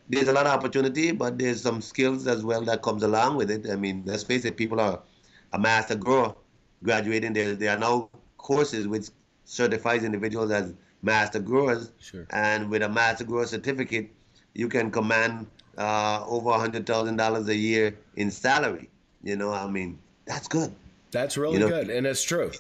there's a lot of opportunity, but there's some skills as well that comes along with it. I mean, let's face it, people are a master grower graduating. There are now courses which certifies individuals as master growers. Sure. And with a master grower certificate, you can command over $100,000 a year in salary. You know, I mean, that's good. That's really good, and it's true.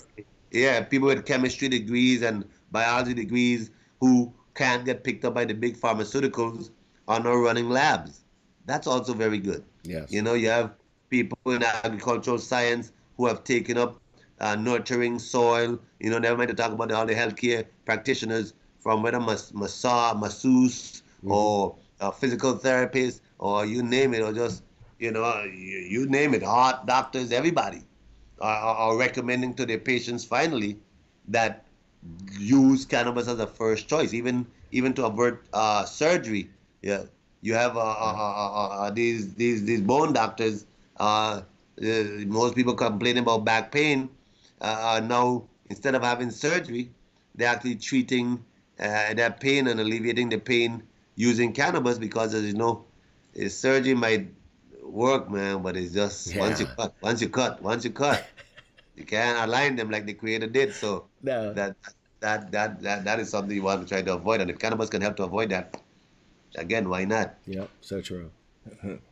Yeah, people with chemistry degrees and biology degrees who can't get picked up by the big pharmaceuticals are now running labs. That's also very good. Yes. You know, you have people in agricultural science who have taken up nurturing soil. You know, never mind to talk about all the healthcare practitioners from whether masseuse or physical therapists or you name it, or just, you know, you name it, heart doctors, everybody are recommending to their patients finally that use cannabis as a first choice, even to avert surgery. Yeah, you have these bone doctors. Most people complaining about back pain. Now, instead of having surgery, they're actually treating that pain and alleviating the pain using cannabis, because, as you know, surgery might work, man, but it's just once you cut, you can't align them like the creator did. So No. that is something you want to try to avoid, and if cannabis can help to avoid that, again, why not? Yep, so true.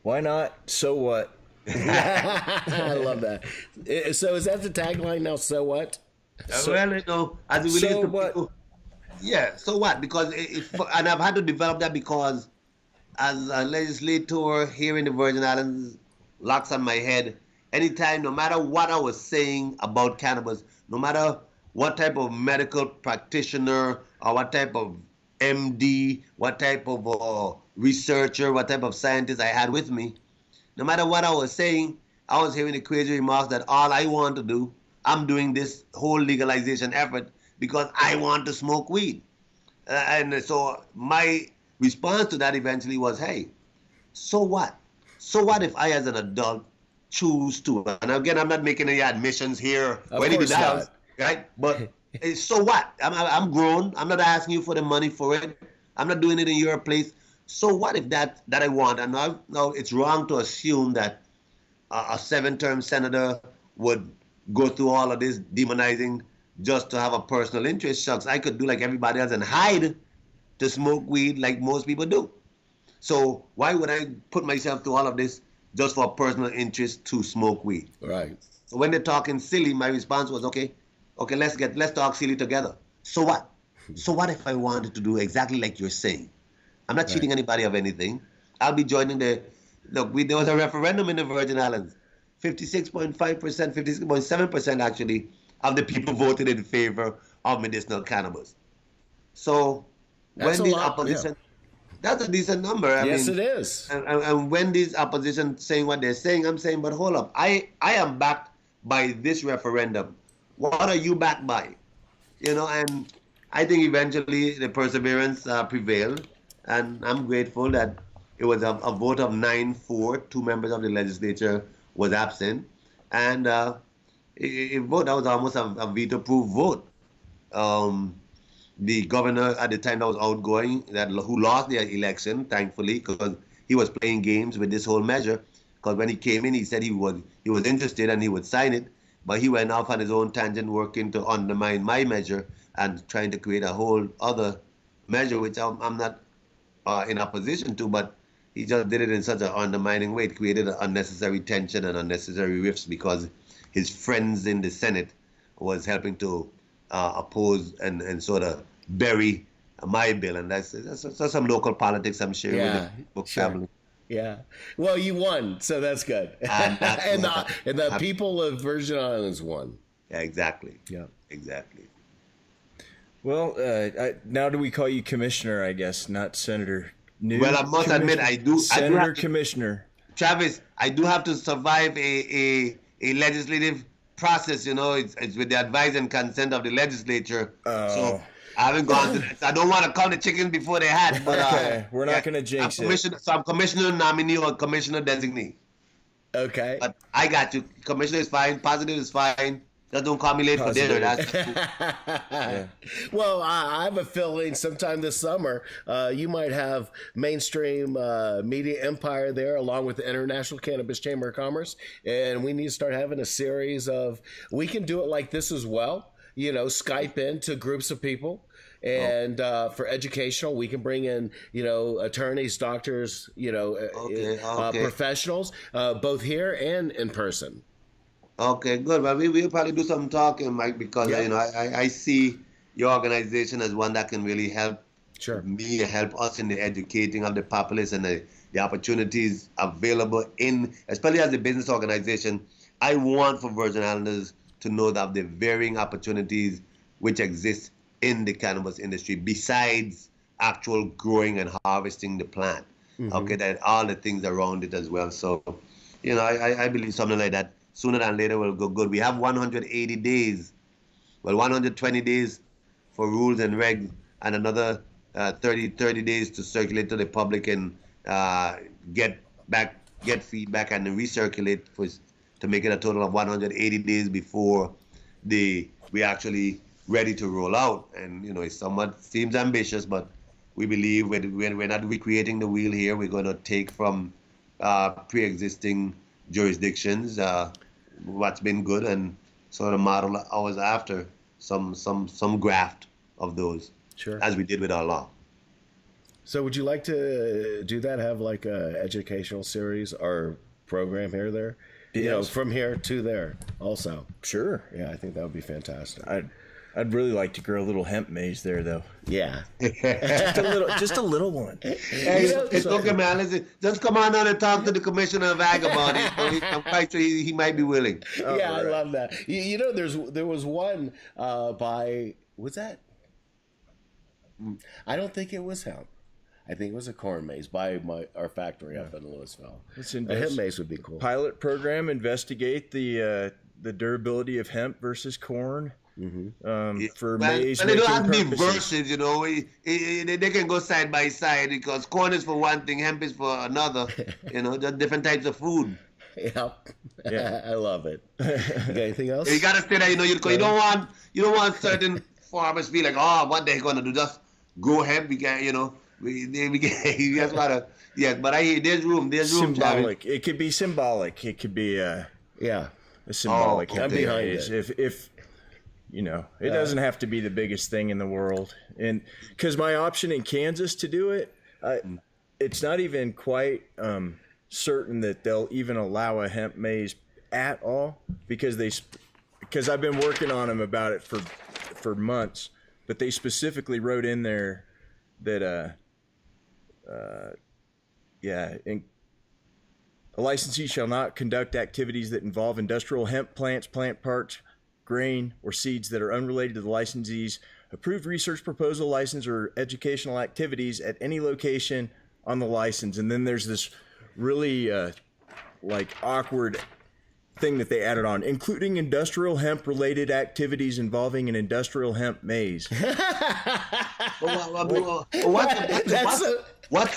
Why not? So what? I love that. So is that the tagline now? So what? Well, you know, as it relates so to what? people, yeah. So what? Because and I've had to develop that because as a legislator here in the Virgin Islands, locks on my head. Anytime, no matter what I was saying about cannabis, no matter what type of medical practitioner or what type of MD, what type of researcher, what type of scientist I had with me, no matter what I was saying, I was hearing the crazy remarks that all I want to do, I'm doing this whole legalization effort because I want to smoke weed. And so my response to that eventually was, hey, so what? So what if I, as an adult, choose to? And again, I'm not making any admissions here or anything else, right? But so what? I'm grown. I'm not asking you for the money for it. I'm not doing it in your place. So what if that I want? And now it's wrong to assume that a 7-term senator would go through all of this demonizing just to have a personal interest. Shucks, I could do like everybody else and hide to smoke weed like most people do. So why would I put myself through all of this just for a personal interest to smoke weed? Right. So when they're talking silly, my response was, okay, let's talk silly together. So what? So what if I wanted to do exactly like you're saying? I'm not cheating anybody of anything. I'll be joining there was a referendum in the Virgin Islands. 56.5%, 56.7% actually of the people voted in favor of medicinal cannabis. So That's when a the lot, opposition, that's a decent number. Yes, it is. And when these opposition saying what they're saying, I'm saying, but hold up, I am backed by this referendum. What are you backed by? You know, and I think eventually the perseverance prevailed, and I'm grateful that it was a vote of 9-4. 2 members of the legislature was absent, and a vote that was almost a veto-proof vote. The governor at the time that was outgoing, who lost the election, thankfully, because he was playing games with this whole measure. Because when he came in, he said he was interested and he would sign it, but he went off on his own tangent, working to undermine my measure and trying to create a whole other measure, which I'm not in opposition to, but he just did it in such an undermining way. It created unnecessary tension and unnecessary rifts because his friends in the Senate was helping to oppose and sort of bury my bill, and that's some local politics, I'm sure. Yeah, with the book sure. family. Yeah. Well, you won, so that's good. And the people of Virgin Islands won. Yeah, exactly. Yeah. Exactly. Well, now do we call you commissioner? I guess not senator. Well, I must admit, I do. Senator Commissioner. Travis, I do have to survive a legislative process. You know, it's with the advice and consent of the legislature. Oh. So I haven't gone to that. I don't want to count the chickens before they hatch, but Okay, we're not going to jinx it. So I'm commissioner nominee or commissioner designee. Okay. But I got you. Commissioner is fine. Positive is fine. Just don't call me late for dinner. That's Yeah. Well, I have a feeling sometime this summer you might have Mainstream Media Empire there, along with the International Cannabis Chamber of Commerce, and we need to start having a series of. We can do it like this as well. You know, Skype in to groups of people. And for educational, we can bring in, attorneys, doctors, professionals, both here and in person. okay, good. Well, we'll probably do some talking, Mike, because I see your organization as one that can really help me and help us in the educating of the populace and the opportunities available especially as a business organization. I want for Virgin Islanders to know that the varying opportunities which exist in the cannabis industry besides actual growing and harvesting the plant. Okay, that all the things around it as well. So, I believe something like that sooner than later will go good. We have 180 days, 120 days for rules and regs, and another 30 days to circulate to the public and get feedback and recirculate to make it a total of 180 days before we actually ready to roll out. And it somewhat seems ambitious, but we believe we're not recreating the wheel here. We're going to take from pre-existing jurisdictions what's been good and sort of model ours after some graft of those, as we did with our law. So would you like to do that, have like a educational series or program here or there? Yes. From here to there also. Sure. Yeah, I think that would be fantastic. I'd really like to grow a little hemp maze there, though. Yeah. just a little one. Hey, it's okay, man. Listen, just come on down and talk to the Commissioner of Ag about it. I'm quite sure he might be willing. Oh, yeah, right. I love that. There was one was that? I don't think it was hemp. I think it was a corn maze by our factory up in Louisville. A hemp maze would be cool. Pilot program, investigate the durability of hemp versus corn. For maize they don't have to be purposes. versus, they can go side by side because corn is for one thing, hemp is for another. Just different types of food. Yep. Yeah. I love it. You got anything else? You gotta stay there. You don't want certain farmers be like, oh, what they're gonna do? Just grow hemp. We can, you just gotta. Yes, but there's room. There's room. Symbolic. Travis. It could be symbolic. It could be a symbolic. I'm behind it. If it doesn't have to be the biggest thing in the world, and because my option in Kansas to do it, it's not even quite certain that they'll even allow a hemp maze at all because I've been working on them about it for months, but they specifically wrote in there that a licensee shall not conduct activities that involve industrial hemp plants, plant parts, grain, or seeds that are unrelated to the licensee's approved research proposal, license, or educational activities at any location on the license. And then there's this really awkward thing that they added on, including industrial hemp related activities involving an industrial hemp maze. What's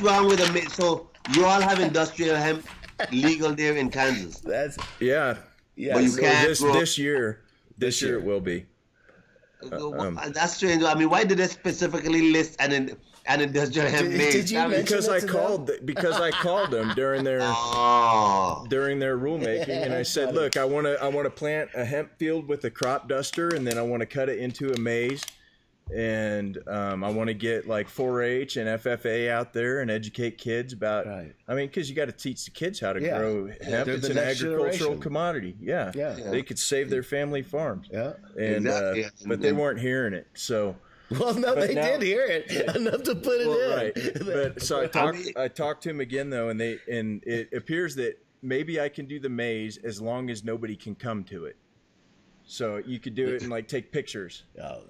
wrong with a maze? So you all have industrial hemp legal there in Kansas? Yeah. But you can't this year. This year it will be. That's strange. I mean, why did they specifically list an industrial hemp maze? Because I called them during their rulemaking, and I said, look, I want to plant a hemp field with a crop duster, and then I want to cut it into a maze, and I want to get like 4-H and FFA out there and educate kids about. Right. I mean, because you got to teach the kids how to grow hemp. It's an agricultural commodity. Yeah. They could save their family farms. Yeah, and exactly. But they weren't hearing it. So. Well, no, they did hear it enough to put it in. Right. But so I talked to him again though, and it appears that maybe I can do the maze as long as nobody can come to it. So you could do it and like take pictures,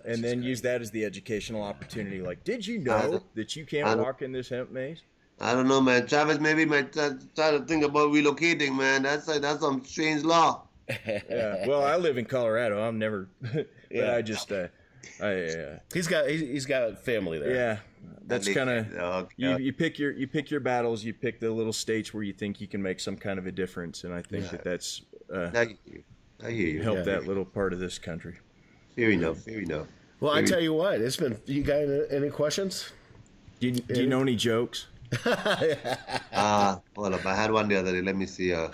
and then use that as the educational opportunity. Like, did you know that you can't walk in this hemp maze? I don't know, man. Travis maybe might try to think about relocating, man. That's some strange law. Yeah. Well, I live in Colorado. I'm never. But I just. He's got family there. Yeah, that's kind of Okay. you pick your battles. You pick the little states where you think you can make some kind of a difference, and I think that's I hear you. helped that little part of this country. Fair enough. Fair enough. Well, I tell you what, it's been. You got any questions? Do you know any jokes? Hold up. I had one the other day. Let me see. No,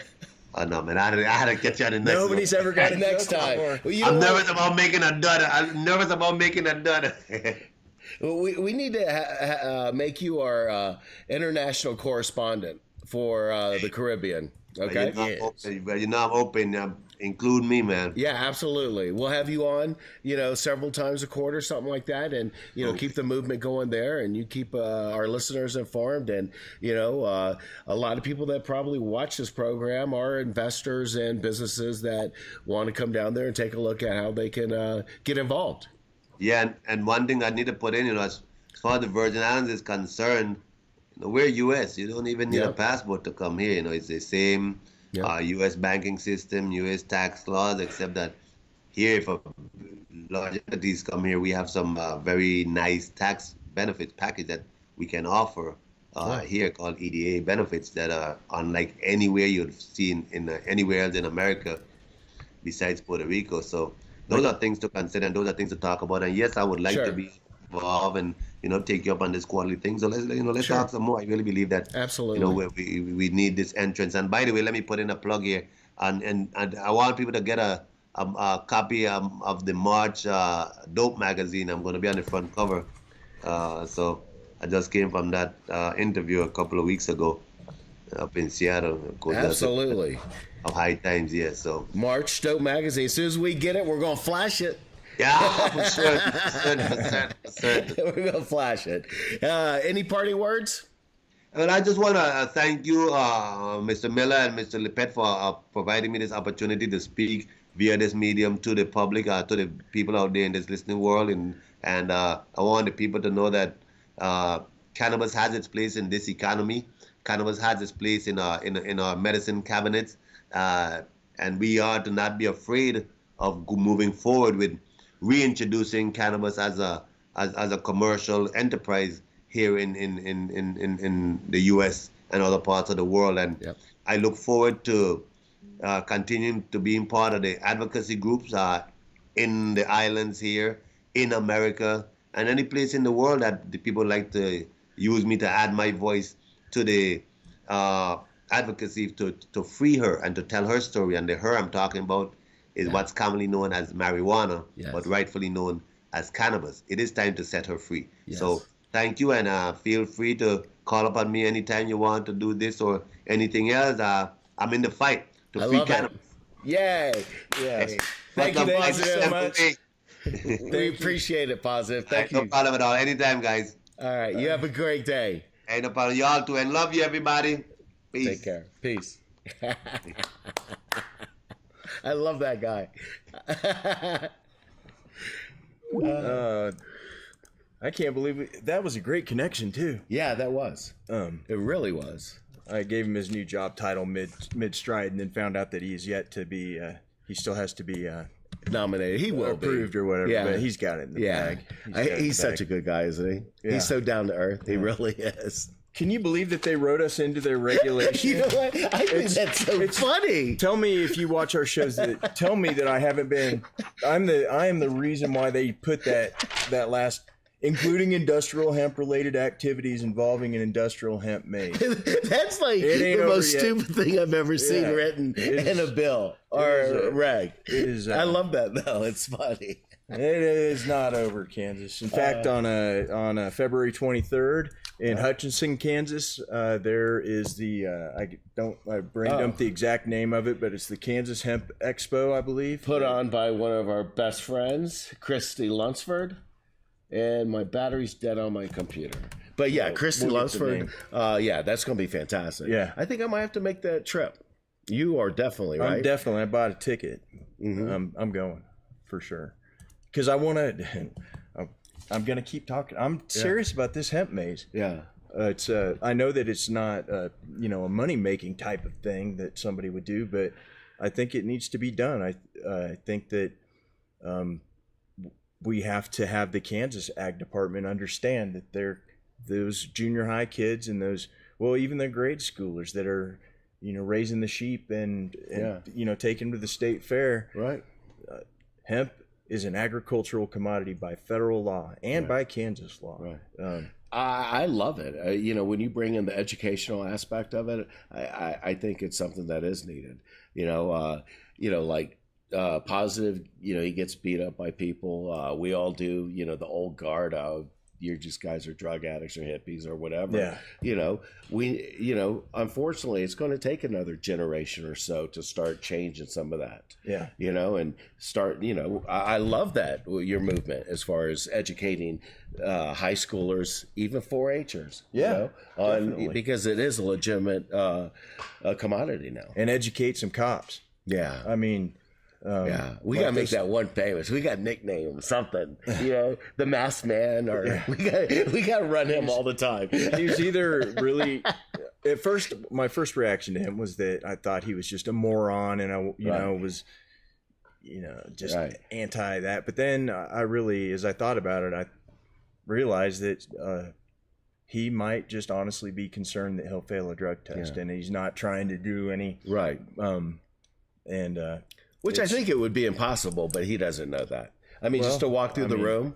man. I had to get you on the next Nobody's one. ever got a Next joke time. before. Well, I'm nervous about making a dud. I'm nervous about making a dud. We need to make you our international correspondent for the Caribbean. Okay. You know I'm open. Include me, man. Yeah, absolutely. We'll have you on, several times a quarter, something like that, and keep the movement going there, and you keep our listeners informed. And a lot of people that probably watch this program are investors and businesses that want to come down there and take a look at how they can get involved. Yeah, and one thing I need to put in, as far as the Virgin Islands is concerned, we're U.S. You don't even need a passport to come here. It's the same U.S. banking system, U.S. tax laws, except that here, if large entities come here, we have some very nice tax benefits package that we can offer here called EDA benefits that are unlike anywhere you've seen anywhere else in America besides Puerto Rico. So those are things to consider, and those are things to talk about. And yes, I would like to be involved and take you up on this quarterly thing. So let's talk some more. I really believe that absolutely we need this entrance. And by the way, let me put in a plug here, and I want people to get a copy of the March Dope magazine. I'm going to be on the front cover. So I just came from that interview a couple of weeks ago up in Seattle. Of course, absolutely. Of High Times, yeah. So March Dope magazine. As soon as we get it, we're going to flash it. Yeah, for sure. We're gonna flash it. Any parting words? Well, I just want to thank you, Mr. Miller and Mr. Lippert, for providing me this opportunity to speak via this medium to the public, to the people out there in this listening world, and I want the people to know that cannabis has its place in this economy. Cannabis has its place in our medicine cabinets, and we are to not be afraid of moving forward with reintroducing cannabis as a commercial enterprise here in the U.S. and other parts of the world. And I look forward to continuing to being part of the advocacy groups in the islands here, in America, and any place in the world that the people like to use me to add my voice to the advocacy to free her and to tell her story. And the her I'm talking about is what's commonly known as marijuana, but rightfully known as cannabis. It is time to set her free. So thank you, and feel free to call upon me anytime you want to do this or anything else. I'm in the fight to free cannabis. Yay! Yes. Thank you, Positive, so much. We appreciate it, Positive. Thank you. No problem at all. Anytime, guys. All right. You have a great day. Hey, no problem. Y'all too, and love you, everybody. Peace. Take care. Peace. I love that guy. I can't believe it. That was a great connection too. Yeah, that was. It really was. I gave him his new job title mid stride, and then found out that he's yet to be. He still has to be nominated. He will approved or whatever. Yeah. But he's got it in the bag. He's such a good guy, isn't he? Yeah. He's so down to earth. He really is. Can you believe that they wrote us into their regulation? You know what? I think that's so funny. Tell me if you watch our shows. Tell me that I haven't been. I am the reason why they put that last. Including industrial hemp-related activities involving an industrial hemp maze. That's like the most stupid thing I've ever seen written in a bill or reg. It is. I love that though. It's funny. It is not over, Kansas. In fact, on a February 23rd in Hutchinson, Kansas, there is the I brain dumped the exact name of it, but it's the Kansas Hemp Expo, I believe. Put on by one of our best friends, Christy Lunsford. And my battery's dead on my computer. But yeah, Christy Lunsford, that's going to be fantastic. Yeah. I think I might have to make that trip. You are definitely, right? I bought a ticket. Mm-hmm. I'm going for sure. Because I want to, I'm going to keep talking. I'm serious about this hemp maze. Yeah. It's I know that it's not, a money-making type of thing that somebody would do, but I think it needs to be done. I think that we have to have the Kansas Ag Department understand that those junior high kids and those, well, even the grade schoolers that are, raising the sheep and taking them to the state fair. Right. Hemp is an agricultural commodity by federal law and by Kansas law. Right. I love it. When you bring in the educational aspect of it, I think it's something that is needed. Positive, he gets beat up by people. We all do, the old guard of, you're just guys are drug addicts or hippies or whatever. Yeah. Unfortunately, it's going to take another generation or so to start changing some of that. Yeah. And start, I love that, your movement as far as educating high schoolers, even 4-Hers. Yeah. Because it is a legitimate commodity now. And educate some cops. Yeah. I mean, we gotta make that one famous. We got nickname something, the masked man, or we gotta run him all the time. He was either really, at first, my first reaction to him was that I thought he was just a moron, and I was, just anti that. But then I really, as I thought about it, I realized that he might just honestly be concerned that he'll fail a drug test, and he's not trying to do any Which I think it would be impossible, but he doesn't know that. I mean, just to walk through the room.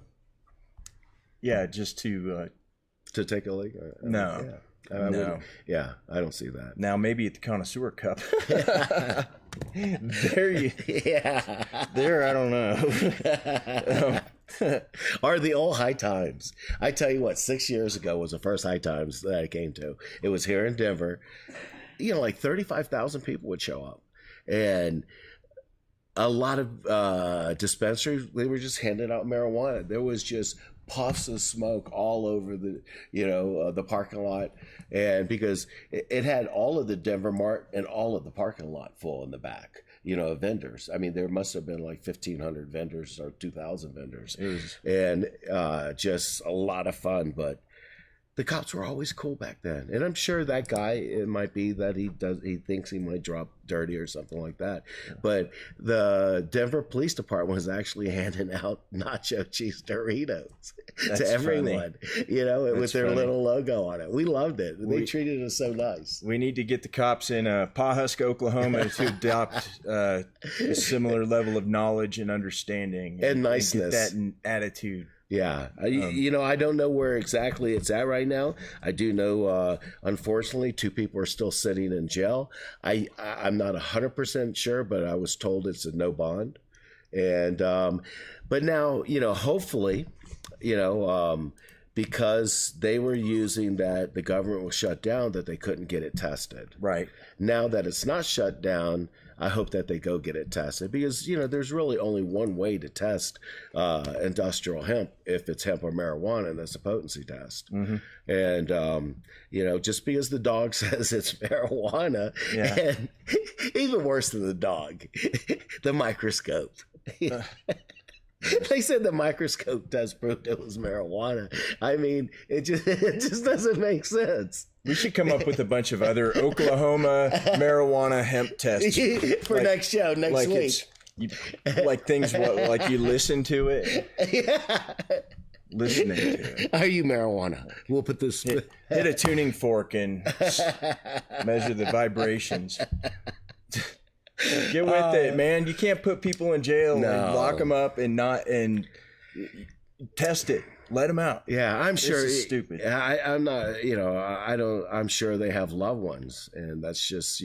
Yeah, just to take a look. No. I don't see that. Now maybe at the Connoisseur Cup. There, I don't know. Or the old High Times. I tell you what, 6 years ago was the first High Times that I came to. It was here in Denver. Like 35,000 people would show up, and a lot of dispensaries, they were just handing out marijuana. There was just puffs of smoke all over the parking lot, and because it had all of the Denver Mart and all of the parking lot full in the back, vendors. I mean, there must have been like 1,500 vendors or 2,000 vendors, and just a lot of fun. But the cops were always cool back then. And I'm sure that guy, it might be that he thinks he might drop dirty or something like that. Yeah. But the Denver Police Department was actually handing out nacho cheese Doritos to everyone, with their little logo on it. We loved it. They treated us so nice. We need to get the cops in Pawhuska, Oklahoma to adopt a similar level of knowledge and understanding. And niceness. And get that attitude. Yeah. I don't know where exactly it's at right now. I do know, unfortunately, 2 people are still sitting in jail. I'm not 100% sure, but I was told it's a no bond. And, but now, hopefully, because they were using that, the government was shut down, that they couldn't get it tested. Right. Now that it's not shut down, I hope that they go get it tested, because, there's really only one way to test industrial hemp, if it's hemp or marijuana, and that's a potency test. Mm-hmm. And, just because the dog says it's marijuana, and even worse than the dog, the microscope. They said the microscope test proved it was marijuana. I mean, it just doesn't make sense. We should come up with a bunch of other Oklahoma marijuana hemp tests for next show next week. Things like you listen to it. Listening to it. Are you marijuana? We'll put this. Hit a tuning fork and measure the vibrations. Get with it, man. You can't put people in jail and lock them up and test it. Let them out. Yeah, I'm sure. This is stupid. I'm not. I don't. I'm sure they have loved ones, and that's just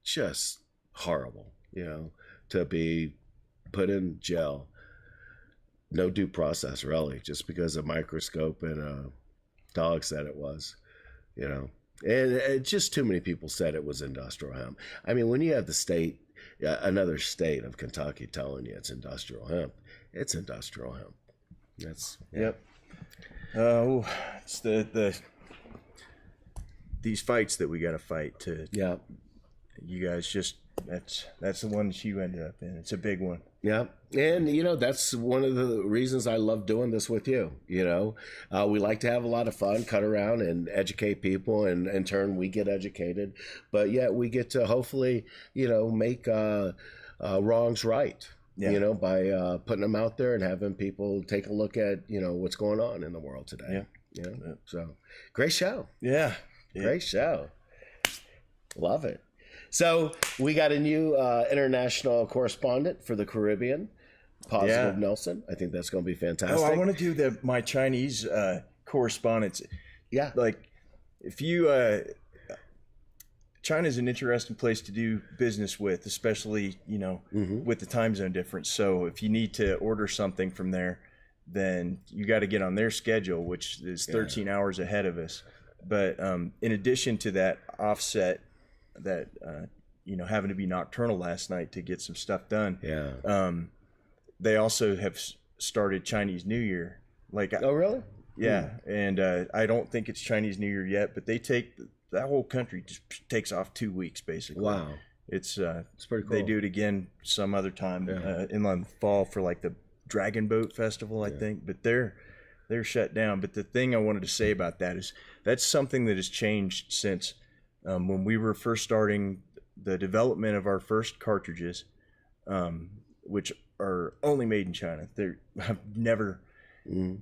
just horrible. To be put in jail, no due process, really, just because a microscope and a dog said it was. And just too many people said it was industrial hemp. I mean, when you have the state, another state of Kentucky telling you it's industrial hemp, it's industrial hemp. That's yep. It's these fights that we got to fight to. Yeah. You guys that's the one that you ended up in. It's a big one. Yeah. And, that's one of the reasons I love doing this with you. We like to have a lot of fun, cut around and educate people, and in turn we get educated. But yet we get to hopefully, make wrongs right. you know, by putting them out there and having people take a look at, you know, what's going on in the world today. Yeah. You know? So great show. Yeah. Great show. Love it. So we got a new international correspondent for the Caribbean, Positive Nelson. I think that's going to be fantastic. Oh, I want to do my Chinese correspondence. Yeah. Like, if you, China's an interesting place to do business with, especially, you know, with the time zone difference. So if you need to order something from there, then you got to get on their schedule, which is 13 hours ahead of us. But in addition to that offset, that you know, having to be nocturnal last night to get some stuff done. They also have started Chinese New Year. Like, oh really? Yeah, and I don't think it's Chinese New Year yet, but they take that whole country just takes off 2 weeks basically. Wow, it's pretty cool. They do it again some other time in the fall for like the Dragon Boat Festival, I think. But they're shut down. But the thing I wanted to say about that is that's something that has changed since. When we were first starting the development of our first cartridges, which are only made in China, I've never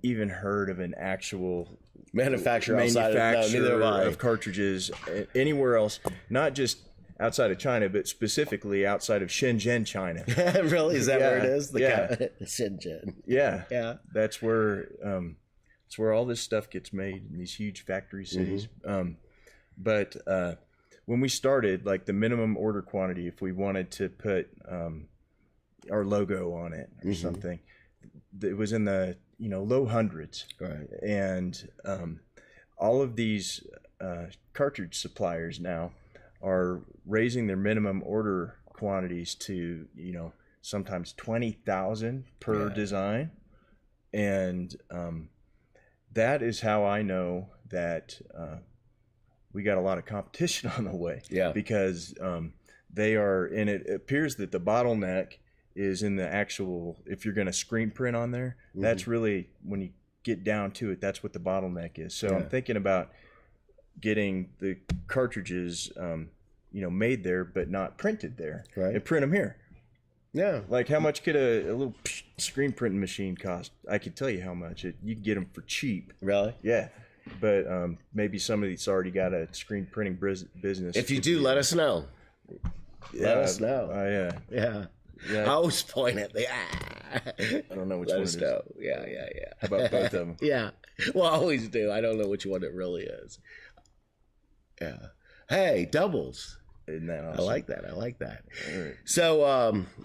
even heard of an actual manufacturer of cartridges anywhere else, not just outside of China, but specifically outside of Shenzhen, China. Really? Is that where it is? Shenzhen. Yeah. That's where all this stuff gets made in these huge factory cities. But when we started, like the minimum order quantity, if we wanted to put our logo on it or something, it was in the low hundreds. Right. And all of these cartridge suppliers now are raising their minimum order quantities to sometimes 20,000 per design, and that is how I know that. We got a lot of competition on the way. Yeah. Because they are, and it appears that the bottleneck is in the actual, if you're going to screen print on there, that's really, when you get down to it, that's what the bottleneck is. So I'm thinking about getting the cartridges, made there, but not printed there. Right. And print them here. Yeah. Like, how much could a little screen printing machine cost? I could tell you how much. You can get them for cheap. Really? Yeah. But maybe somebody's already got a screen printing business. If you do, let us know. Let us know. Yeah. I always point at the. I don't know which one it is. Know. Yeah. How about both of them? Yeah. Well, I always do. I don't know which one it really is. Yeah. Hey, doubles. Isn't that awesome? I like that. Right. So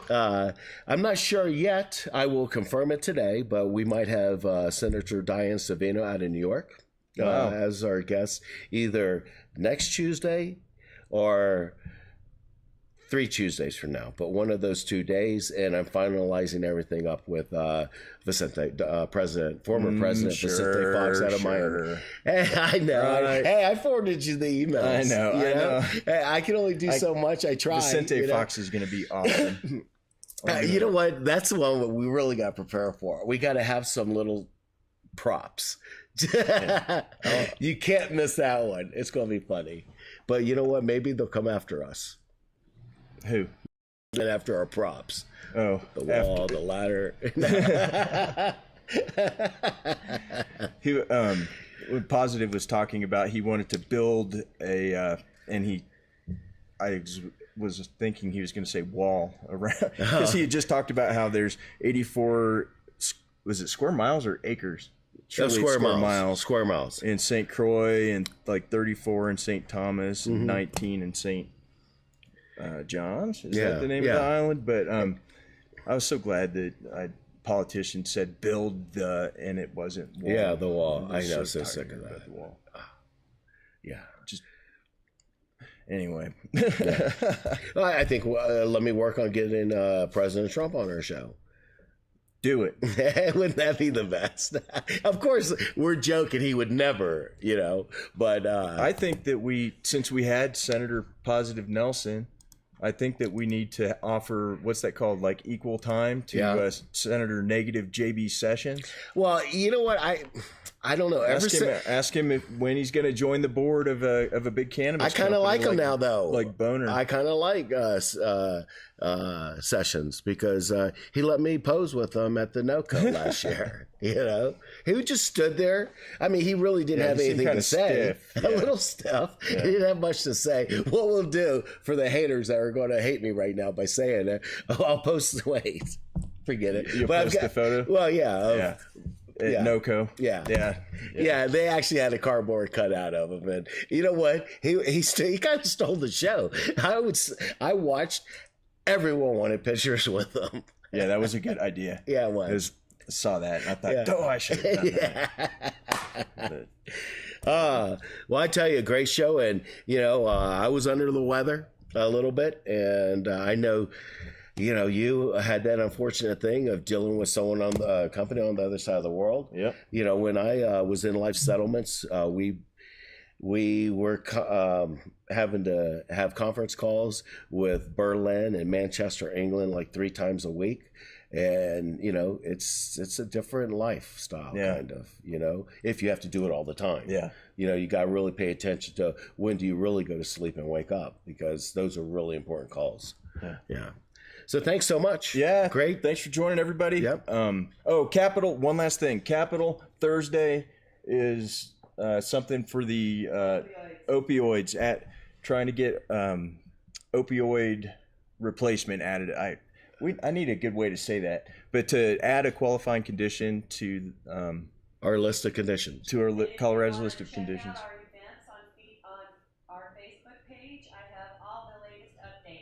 I'm not sure yet. I will confirm it today, but we might have Senator Diane Savino out of New York. As our guest, either next Tuesday or 3 Tuesdays from now, but one of those 2 days. And I'm finalizing everything up with former President Vicente Fox out of Miami. Hey, I know. Hey, I forwarded you the emails. I know. Hey, I can only do so much. I try. Vicente Fox is going to be awesome. You know what? That's the one that we really got to prepare for. We got to have some little props. You can't miss that one. It's going to be funny. But you know what? Maybe they'll come after us. Who? And after our props. Oh. The wall, the ladder. What Positive was talking about, he wanted to build I was thinking he was going to say wall around, because he had just talked about how there's 84, was it square miles or acres? Square miles in St. Croix, and like 34 in St. Thomas, and 19 in St. John's. Is that the name of the island? But I was so glad that politicians said build and it wasn't wall. Yeah, the wall. I know, so sick of that. The wall. Yeah. Just anyway. Well, I think let me work on getting President Trump on our show. Do it. Wouldn't that be the best? Of course, we're joking. He would never, but I think that since we had Senator Positive Nelson, I think that we need to offer, what's that called, like equal time to Senator Negative JB Sessions. Well, you know what? I don't know. Ask him when he's going to join the board of a big cannabis. I kind of like him now, though. Like Boner. I kind of like Sessions because he let me pose with him at the NoCo last year. You know, he just stood there. I mean, he really didn't have anything to say. Stiff. A little stiff. He didn't have much to say. What we'll do for the haters that are going to hate me right now by saying it, I'll post. Wait, forget it. You'll post the photo. Well, yeah. NoCo. Yeah. They actually had a cardboard cutout of him, and you know what? He kind of stole the show. I watched. Everyone wanted pictures with him. Yeah, that was a good idea. Yeah, it was. Saw that and I thought, oh, I should have done that. Well, I tell you, great show, and I was under the weather a little bit, and I know. You had that unfortunate thing of dealing with someone on the company on the other side of the world. Yep. When I was in life settlements, we were having to have conference calls with Berlin and Manchester, England, like 3 times a week. And, it's a different lifestyle, kind of, if you have to do it all the time. Yeah. You got to really pay attention to when do you really go to sleep and wake up, because those are really important calls. Yeah. So thanks so much. Yeah. Great. Thanks for joining, everybody. Yep. Capital, one last thing. Capital Thursday is something for the opioids, at trying to get opioid replacement added. I need a good way to say that, but to add a qualifying condition to our list of conditions. To our Colorado's list of conditions.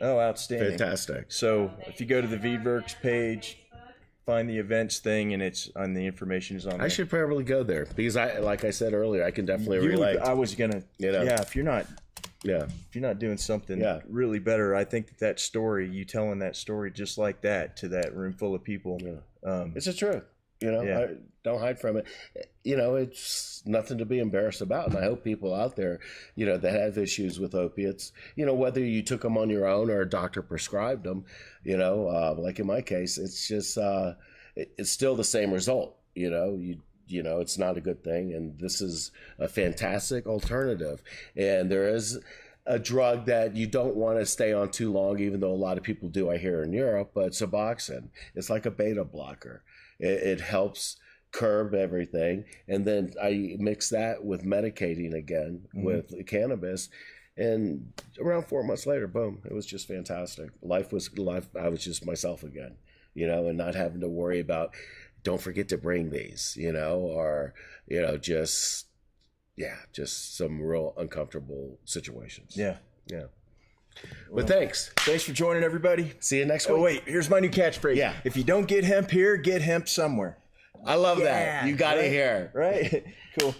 Oh, outstanding. Fantastic. So if you go to the Veedverks page, find the events thing, and it's on the information is on there. I should probably go there because like I said earlier, I can definitely relate. I was going to, if you're not doing something really better, I think that story, you telling that story just like that to that room full of people. It's the truth. I don't hide from it. It's nothing to be embarrassed about. And I hope people out there, that have issues with opiates, whether you took them on your own or a doctor prescribed them, like in my case, it's just, it's still the same result. It's not a good thing. And this is a fantastic alternative. And there is a drug that you don't want to stay on too long, even though a lot of people do, I hear in Europe, but Suboxone. It's like a beta blocker. It helps curb everything. And then I mix that with medicating again with cannabis. And around 4 months later, boom, it was just fantastic. Life. I was just myself again, and not having to worry about, don't forget to bring these, or, just some real uncomfortable situations. Yeah. Well, thanks for joining, everybody. See you next week. Oh, wait, here's my new catchphrase. Yeah. If you don't get hemp here, get hemp somewhere. I love that. You got it here. Right? Cool.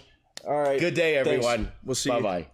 All right. Good day, everyone. Thanks. We'll see you. Bye-bye.